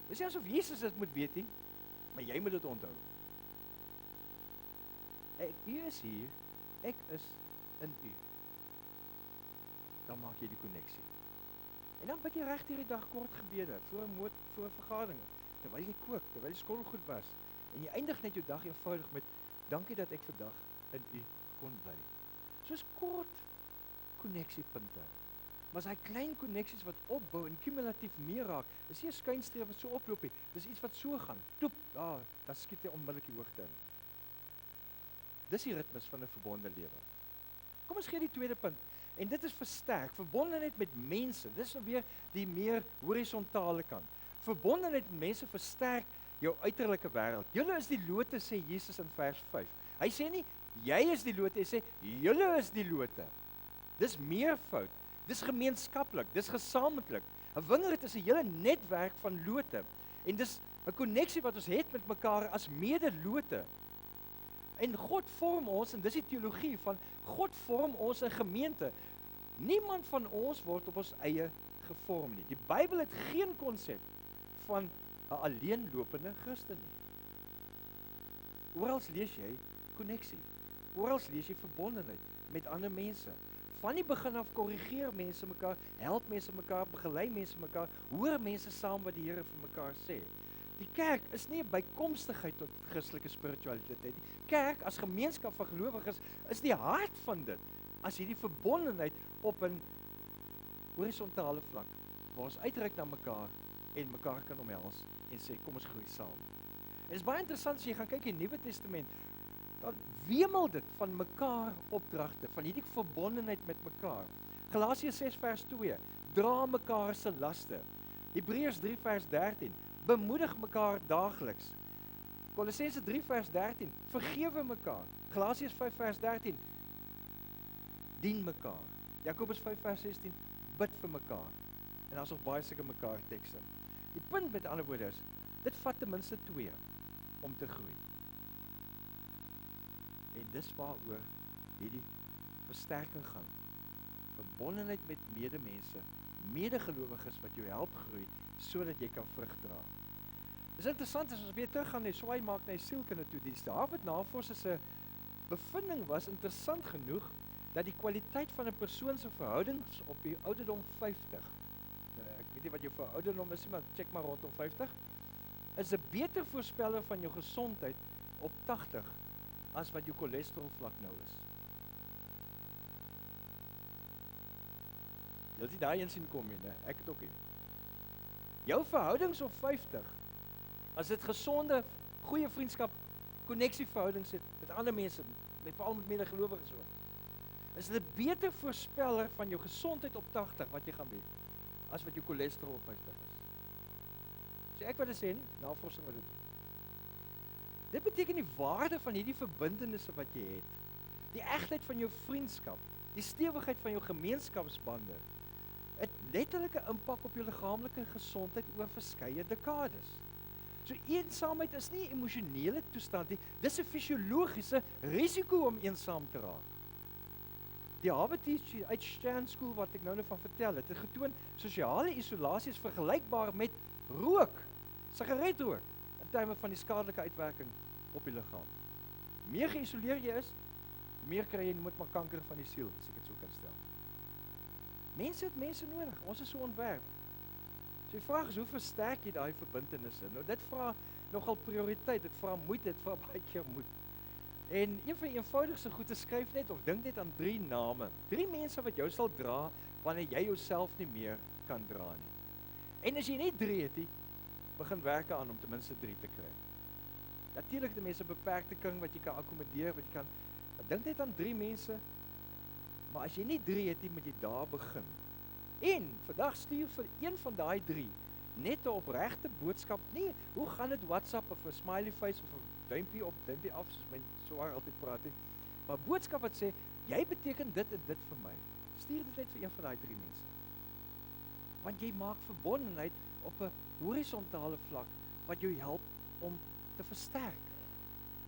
Dis nie asof Jesus dit moet weet nie, maar jy moet dit onthou. U is hier, ek is in U. Dan maak jy die koneksie. En dan bid jy reg hierdie dag kort gebede voor 'n vergadering, terwyl jy kook, terwyl jy skoolgoed was. En jy eindig net jou dag eenvoudig met dankie dat ek vandag in U kon bly. Soos kort koneksiepunte. Maar as hy klein koneksies wat opbou en kumulatief meer raak, is nie 'n skuinstreep wat so oploop nie. Dis iets wat so gaan. Toep, daar, dan skiet hy onmiddellik die hoogte in. Dis die ritmes van 'n verbonde lewe. Kom ons gee die tweede punt. En dit is versterk, verbondenheid met mense. Dis nou weer die meer horisontale kant. Verbondenheid met mense versterk jou uiterlike wêreld. Julle is die lote, sê Jesus in vers 5. Hy sê nie, jy is die lote, hy sê, julle is die lote. Dis meervoud, dis gemeenskaplik, dis gesamentlik. 'n Wingerd is 'n hele netwerk van lote. En dis 'n koneksie wat ons het met mekaar as medelote. En God vorm ons, en dis die teologie van God vorm ons in gemeente. Niemand van ons word op ons eie gevorm nie. Die Bybel het geen konsep van 'n alleenlopende Christen nie. Oral lees jy koneksie. Oral lees jy verbondenheid met ander mense. Van die begin af korrigeer mense mekaar, help mense mekaar, begelei mense mekaar, hoor mense saam wat die Here vir mekaar sê. Die kerk is nie 'n bykomstigheid tot Christelike spiritualiteit nie. Kerk as gemeenskap van gelowiges is die hart van dit. As hierdie verbondenheid op 'n horisontale vlak waar ons uitreik na mekaar en mekaar kan omhels en sê kom ons groei saam. En dit is baie interessant as jy gaan kyk in die Nuwe Testament, dan wemel dit van mekaar opdragte, van hierdie verbondenheid met mekaar. Galasiërs 6 vers 2, dra mekaar se laste. Hebreërs 3 vers 13, bemoedig mekaar daagliks. Kolossense 3 vers 13, vergewe mekaar. Galasiërs 5 vers 13, dien mekaar. Jakobus 5 vers 16, bid vir mekaar. En daar's nog baie sulke mekaar tekste. Die punt met ander woorde is, dit vat ten minste 2 om te groei. En dis waaroor hierdie versterking gaan. Verbondenheid met medemense, medegelowiges wat jou help groei, sodat jy kan vrug dra. Dis interessant as ons weer terug gaan en swaai maak na die sielkinderdodienste. Harvard-navorsers se bevinding was interessant genoeg, dat die kwaliteit van 'n persoon se verhoudings op die ouderdom 50, ek weet nie wat jou ouderdom is nie, maar check maar rondom 50, is 'n beter voorspeller van jou gesondheid op 80 as wat jou cholesterol vlak nou is. Jy sien daai een sien kom nie, ek het ook nie. Jou verhoudings op 50, as dit gesonde, goeie vriendskap, koneksieverhoudings het met ander mense, veral met medegelowiges ook, is dit 'n beter voorspeller van jou gesondheid op 80 wat jy gaan weet, as wat jou cholesterol op 50 is. So ek wil dit sê, navorsing wat dit doen. Dit beteken die waarde van hierdie verbintenisse wat jy het, die egtheid van jou vriendskap, die stewigheid van jou gemeenskapsbande, het letterlike impak op jou liggaamlike gesondheid oor verskeie dekades. So eensaamheid is nie 'n emosionele toestand nie, dis 'n fisiologiese risiko om eensaam te raak. Die Harvard Einstein School wat ek nou van vertel het getoon, sosiale isolasie is vergelykbaar met rook, sigaretrook, in terme van die skadelike uitwerking op die liggaam. Meer geïsoleer jy is, meer kry jy moet maar kanker van die siel, as ek dit so kan stel. Mense het mense nodig, ons is so ontwerp. So die vraag is, hoe versterk jy daai verbintenisse? Nou dit vra nogal prioriteit, dit vra moeite, dit vra baie keer moed. En een van die eenvoudigste goed te skryf net, of dink net aan 3 name. 3 mense wat jou sal dra, wanneer jy jouself nie meer kan dra nie. En as jy nie 3 het nie, begin werk aan om ten minste 3 te kry. Natuurlik het die mense 'n beperkte kring wat jy kan akkommodeer, wat jy kan, maar dink net aan 3 mense, maar as jy nie 3 het nie, moet jy daar begin. En vandag stuur vir een van daai 3 net 'n opregte boodskap, nie, hoe gaan dit WhatsApp of 'n smiley face of 'n duimpie op, duimpie af, soos my swaar altyd praat nie, maar boodskap wat sê, jy beteken dit en dit vir my. Stuur dit net vir een van daai 3 mense. Want jy maak verbondenheid op 'n horisontale vlak, wat jou help om te versterk.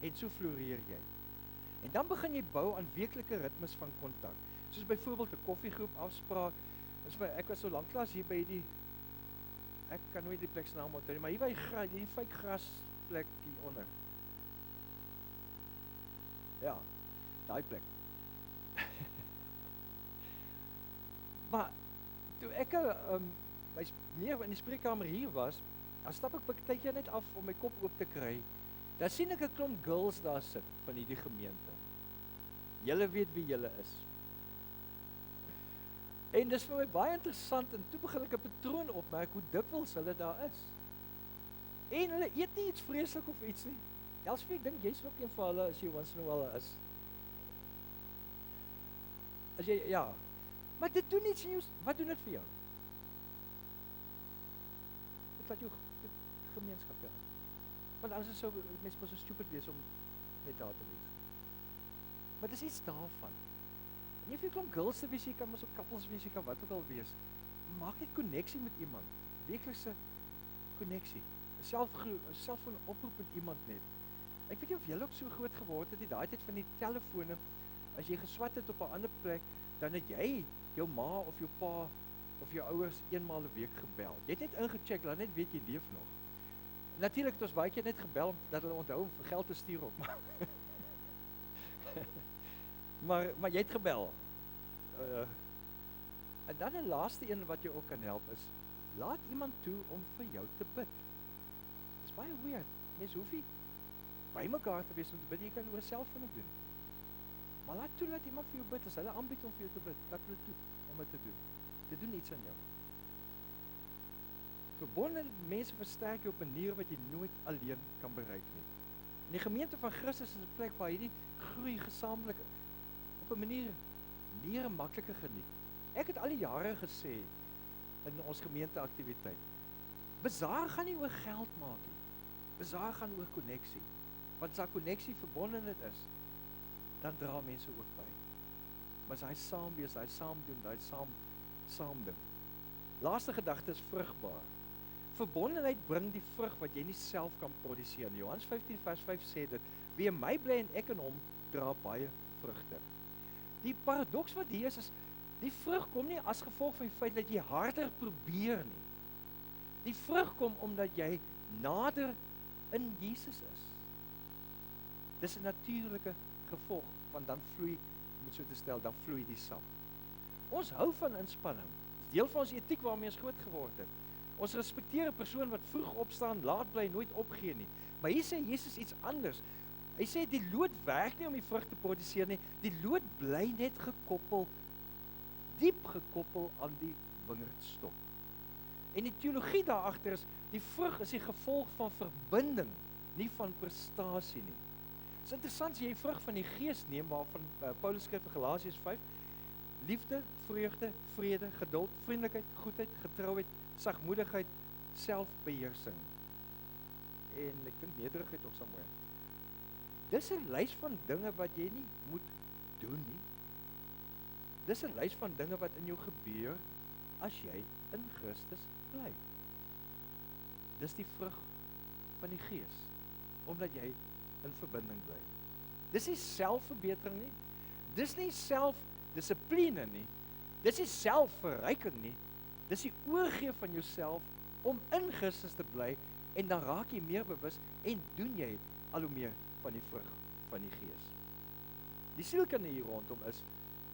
En so floreer jy. En dan begin jy bou aan weeklike ritmes van kontak. Soos byvoorbeeld 'n koffiegroep afspraak. Ek was so lanklaas hier by die, ek kan nooit die plek se naam onthou nie, maar hier by die fake gras plek hier onder. Ja, daai plek. Maar toe ek meer in die spreekkamer hier was, dan stap ek partykeer net af om my kop oop te kry. Dan sien ek 'n klomp girls daar sit van hierdie gemeente. Julle weet wie julle is. En dis vir my baie interessant en toe begin ek 'n patroon opmerk hoe dikwels hulle daar is. En hulle eet nie iets vreeslik of iets nie. Elsfie, ek dink jy's ook een van hulle as jy once in a while is. As jy, ja. Maar dit doen iets in jou, wat doen dit vir jou? Dit laat jou gemeenskap, ja. Want anders is so, mense moet so stupid wees om net daar te wees. Maar dis iets daarvan. En jy vir klomp girls te wees, jy kan mos ook couples wees, jy kan wat ook al wees. Maak net koneksie met iemand. Weeklikse koneksie. 'n selfoon oproep met iemand net. Ek weet nie of julle ook so groot geword het, die daai tyd van die telefone, as jy geswat het op 'n ander plek, dan het jy jou ma of jou pa of jou ouers eenmaal 'n week gebel. Jy het net ingecheck, laat net weet jy leef nog. Natuurlik het ons baie keer net gebel dat hulle onthou om vir geld te stuur op. Maar jy het gebel. En dan 'n laaste een wat jou ook kan help is, laat iemand toe om vir jou te bid. Dis baie weird. Mens hoef nie by mekaar te wees om te bid, jy kan oor selfoon doen. Maar laat toe dat iemand vir jou bid, as hulle aanbied om vir jou te bid, laat hulle toe om dit te doen. Dit doen iets aan jou. Verbonde mense versterk jou op 'n manier wat jy nooit alleen kan bereik nie. En die gemeente van Christus is 'n plek waar hierdie groei gesamentlik op 'n manier meer makliker geniet. Ek het al die jare gesê in ons gemeenteaktiwiteit, bazaar gaan nie oor geld maak nie. Bazaar gaan oor koneksie. Want as daar koneksie verbondenheid is, dan dra mense ook by. Maar as hy saam wees, hy saam doen, hy saam ding. Laaste gedagte is vrugbaar. Verbondenheid bring die vrug wat jy nie self kan produseer nie. Johannes 15 vers 5 sê dit, wie in my bly en ek in hom, dra baie vrugte. Die paradoks wat hier is die vrug kom nie as gevolg van die feit dat jy harder probeer nie. Die vrug kom omdat jy nader in Jesus is. Dis 'n natuurlike gevolg, want dan vloei, om het so te stel, dan vloei die sap. Ons hou van inspanning. Dis deel van ons etiek waarmee ons groot geword het. Ons respekteer 'n persoon wat vroeg opstaan, laat bly, nooit opgee nie. Maar hier sê Jesus iets anders. Hy sê die loot werk nie om die vrug te produseer nie. Die loot bly net gekoppel, diep gekoppel aan die wingerdstok. En die teologie daar agter is, die vrug is die gevolg van verbinding, nie van prestasie nie. Dit is interessant as jy vrug van die Gees neem, waarvan Paulus skryf in Galasiërs 5, liefde, vreugde, vrede, geduld, vriendelikheid, goedheid, getrouheid, sagmoedigheid, selfbeheersing. En ek dink nederigheid ook somewhere. Dis 'n lys van dinge wat jy nie moet doen nie. Dis 'n lys van dinge wat in jou gebeur as jy in Christus bly. Dis die vrug van die Gees, omdat jy in verbinding bly. Dis nie selfverbetering nie. Dis nie selfdissipline nie. Dis nie selfverryking nie. Dis die oorgee van jouself om in Christus te bly, en dan raak jy meer bewus en doen jy al hoe meer van die vrug van die Gees. Die sielkunde hier rondom is,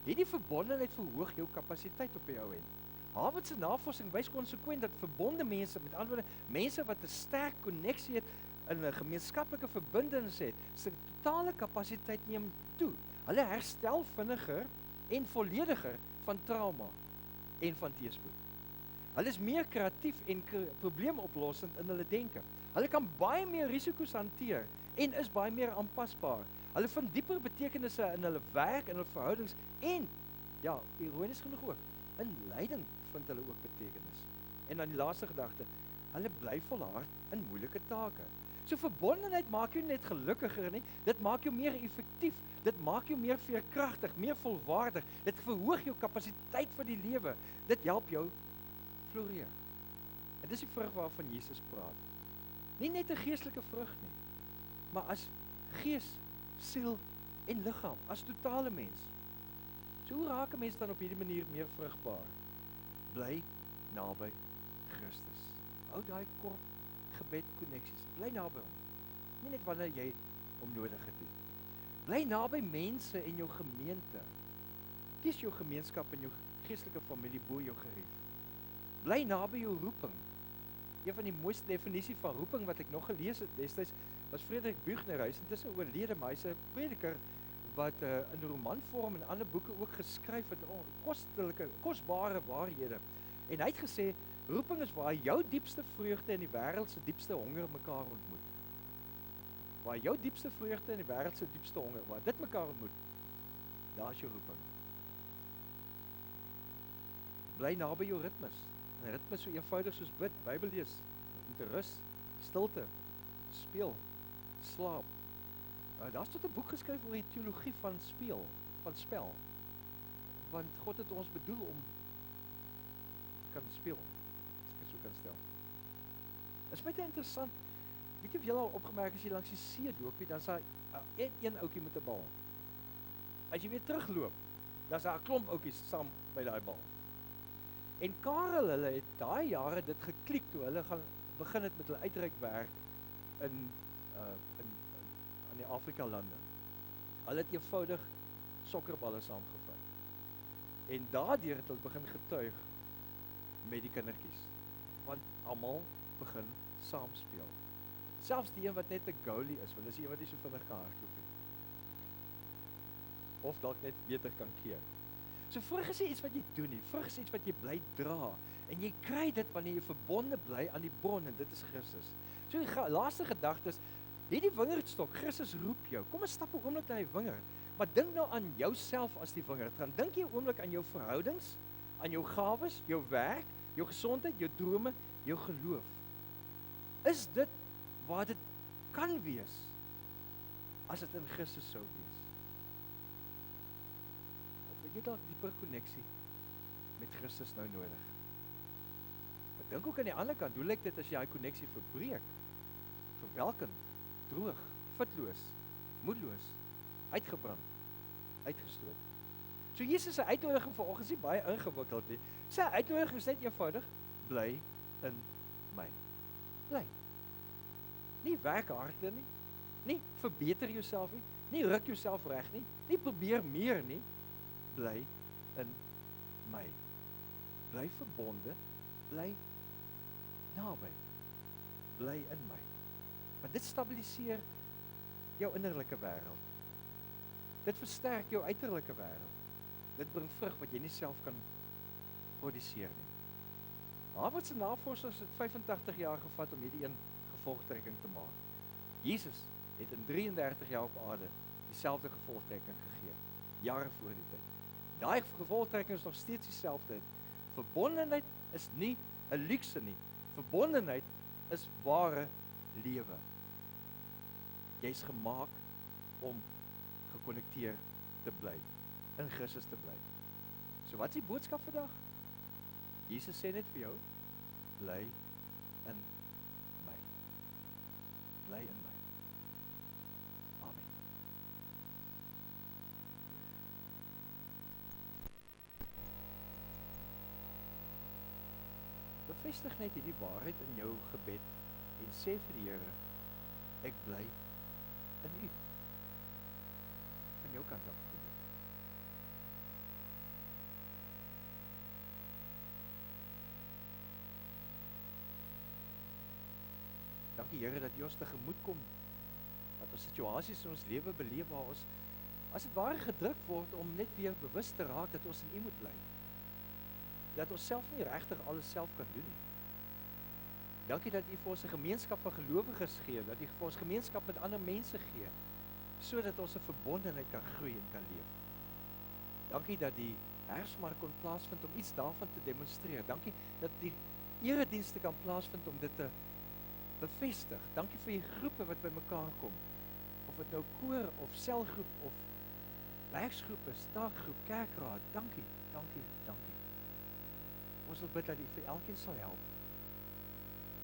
hierdie verbondenheid verhoog jou kapasiteit op die ou end. Harvard se navorsing wys konsekwent dat verbonde mense, met ander woorde, mense wat 'n sterk koneksie het, in 'n gemeenskaplike verbintenis het, se totale kapasiteit neem toe. Hulle herstel vinniger en vollediger van trauma en van teëspoed. Hulle is meer kreatief en probleemoplossend in hulle denke. Hulle kan baie meer risiko's hanteer en is baie meer aanpasbaar. Hulle vind dieper betekenisse in hulle werk, in hulle verhoudings en, ja, ironies genoeg ook, in lyding vind hulle ook betekenis. En dan die laaste gedagte, hulle bly volhard in moeilike take. So verbondenheid maak jou net gelukkiger nie, dit maak jou meer effektief, dit maak jou meer veerkragtig, meer volwaardig, dit verhoog jou kapasiteit vir die lewe, dit help jou floreer. En dis die vrug waarvan Jesus praat. Nie net 'n geestelike vrug nie, maar as gees, siel en liggaam, as totale mens. So hoe raak 'n mens dan op hierdie manier meer vrugbaar? Bly naby Christus. Hou daai kort gebed koneksies. Bly naby hom. Nie net wanneer jy hom nodig het nie. Bly naby mense in jou gemeente. Kies jou gemeenskap en jou geestelike familie bo jou gerief. Bly naby jou roeping. Een van die mooiste definisie van roeping wat ek nog gelees het destyds was Friedrich Buechner. Hy is intussen oorlede, maar hy's 'n prediker wat in romanvorm en ander boeke ook geskryf het, kosbare waarhede. En hy het gesê, roeping is waar jou diepste vreugde en die wêreld se diepste honger mekaar ontmoet. Waar jou diepste vreugde en die wêreld se diepste honger, waar dit mekaar ontmoet, daar is jou roeping. Bly naby jou ritmes. En ritmes so eenvoudig soos bid, Bybel lees, met rus, stilte, speel, slaap. Daar's tot 'n boek geskryf oor die teologie van spel. Want God het ons bedoel om kan speel, as ek dit so kan stel. Is baie interessant. Weet jy of julle al opgemerk as jy langs die see loop, dan is daar een ouetjie met 'n bal. As jy weer terugloop, dan is daar 'n klomp ouetjies saam by daai bal. En Karel, hulle het daai jare dit geklik toe hulle gaan begin het met hulle uitreikwerk in die Afrika lande. Hulle het eenvoudig sokkerballe saamgevat. En daardeur het hulle begin getuig met die kindertjies, want almal begin saam speel. Selfs die een wat net 'n goalie is, want dis die een wat nie so vinnig kan hardloop nie. Of dalk net beter kan keer. So vrug is nie iets wat jy doen nie, vrug is iets wat jy bly dra. En jy kry dit wanneer jy verbonde bly aan die bron, en dit is Christus. So die laaste gedagte is, hierdie wingerdstok, Christus roep jou, kom ons stap 'n oomblik na die wingerd, maar dink nou aan jouself as die wingerd, gaan dink jy 'n oomblik aan jou verhoudings, aan jou gawes, jou werk, jou gesondheid, jou drome, jou geloof. Is dit waar dit kan wees, as dit in Christus sou wees? Of het jy dalk dieper koneksie met Christus nou nodig? Maar dink ook aan die ander kant, hoe lyk dit as jy daai koneksie verbreek? Verwelkend, droog, fitloos, moedeloos, uitgebrand, uitgestoot. So Jesus se uitnodiging vanoggend is nie baie ingewikkeld nie. Sy uitnodiging is net eenvoudig, bly in my. Bly. Nie werk harder nie, nie verbeter jouself nie, nie ruk jouself reg nie, nie probeer meer nie, bly in my. Bly verbonde, bly naby, bly in my. Want dit stabiliseer jou innerlike wêreld. Dit versterk jou uiterlike wêreld. Dit bring vrug wat jy nie self kan produseer nie. Harvard se navorsers het 85 jaar gevat om hierdie een gevolgtrekking te maak. Jesus het in 33 jaar op aarde dieselfde gevolgtrekking gegee, jare voor die tyd. Daai gevolgtrekking is nog steeds dieselfde. Verbondenheid is nie 'n luukse nie. Verbondenheid is ware lewe. Jy's gemaak om gekonnekteer te bly, in Christus te bly. So wat is die boodskap vandag? Jesus sê net vir jou, bly in my. Bly in my. Amen. Bevestig net hierdie waarheid in jou gebed en sê vir die Here, ek bly in U. Van jou kant af doen dit. Dankie Here dat U ons tegemoet kom, dat ons situasies in ons lewe beleef waar ons as dit ware gedruk word om net weer bewus te raak dat ons in U moet bly. Dat ons self nie regtig alles self kan doen nie. Dankie dat U vir ons 'n gemeenskap van gelowiges gee, dat U vir ons gemeenskap met ander mense gee, sodat ons 'n verbondenheid kan groei en kan leef. Dankie dat die herfsmark kon plaasvind om iets daarvan te demonstreer. Dankie dat die eredienste kan plaasvind om dit te bevestig. Dankie vir die groepe wat bymekaar kom. Of dit nou koor of selgroep of werksgroep is, taakgroep, kerkraad. Dankie, dankie, dankie. Ons wil bid dat U vir elkeen sal help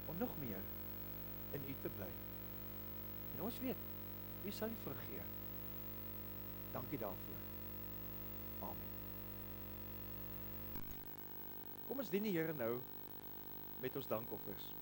om nog meer in U te bly. En ons weet, U sal U vergee. Dankie daarvoor. Amen. Kom ons dien die Here nou met ons dankoffers.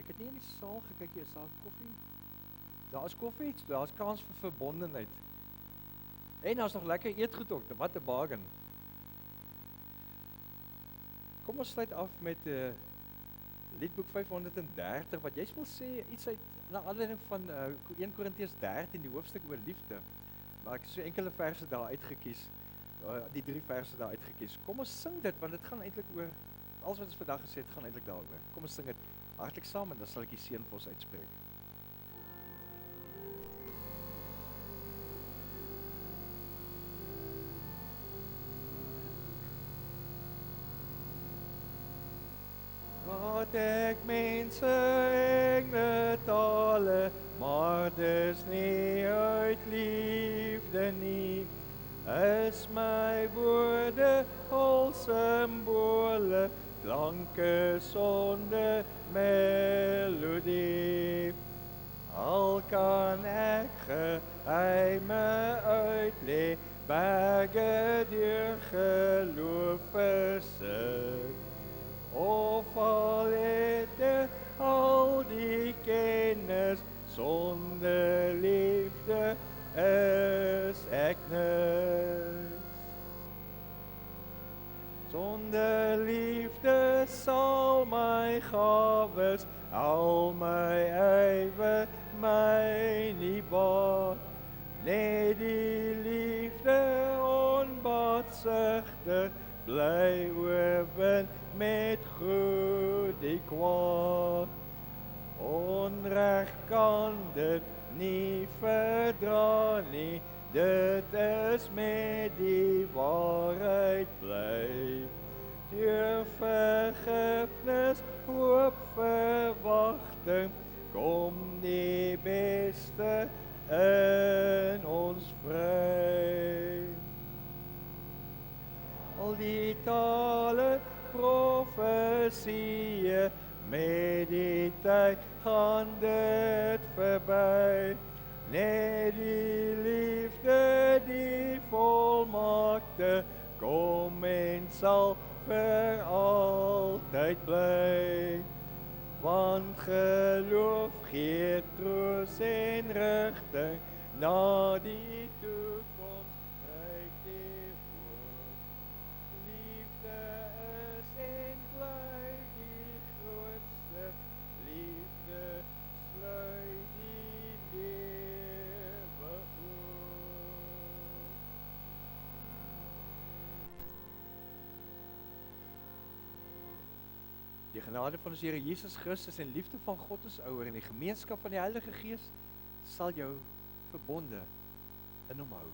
Ek het nie in die saal gekyk nie, is daar koffie? Daar is koffie, daar is kans vir verbondenheid. En daar's nog lekker eetgoed ook, wat 'n bargain. Kom ons sluit af met Liedboek 530, wat jy wil sê, iets uit, na aanleiding van 1 Korintiërs 13, die hoofstuk oor liefde. Maar ek het so enkele verse daar uitgekies, die 3 verse daar uitgekies. Kom ons sing dit, want dit gaan eintlik oor, alles wat ons vandag gesê het, gaan eintlik daaroor. Kom ons sing dit hartlik saam, en dan sal ek die seën vir ons uitspreek. Wat ek mense engele tale, maar dis nie uit liefde nie, is my woorde al simbole, klanke sonder melodie. Al kan ek geheime uitlê, berge deur geloof versit. Of al het ek al die kennis, sonder liefde is ek niks. Sonder liefde sal my gawes, al my ywer my nie baat. Net die liefde onbaatsigtig, bly oorwin met goed die kwaad. Onreg kan dit nie verdra nie, dit is met die waarheid bly. Deur vergifnis, hoop, verwagting, kom die beste in ons vry. Al die tale, profesieë, met die tyd gaan dit verby. Net die liefde, die volmaakte, kom en sal vir altyd bly. Want geloof gee troos en rigting, na die toekoms reik die hoop. Liefde is en bly die grootste, liefde sluit die lewe oop. Die genade van ons Here Jesus Christus en liefde van God ons Ouer en die gemeenskap van die Heilige Gees sal jou verbonde in hom hou.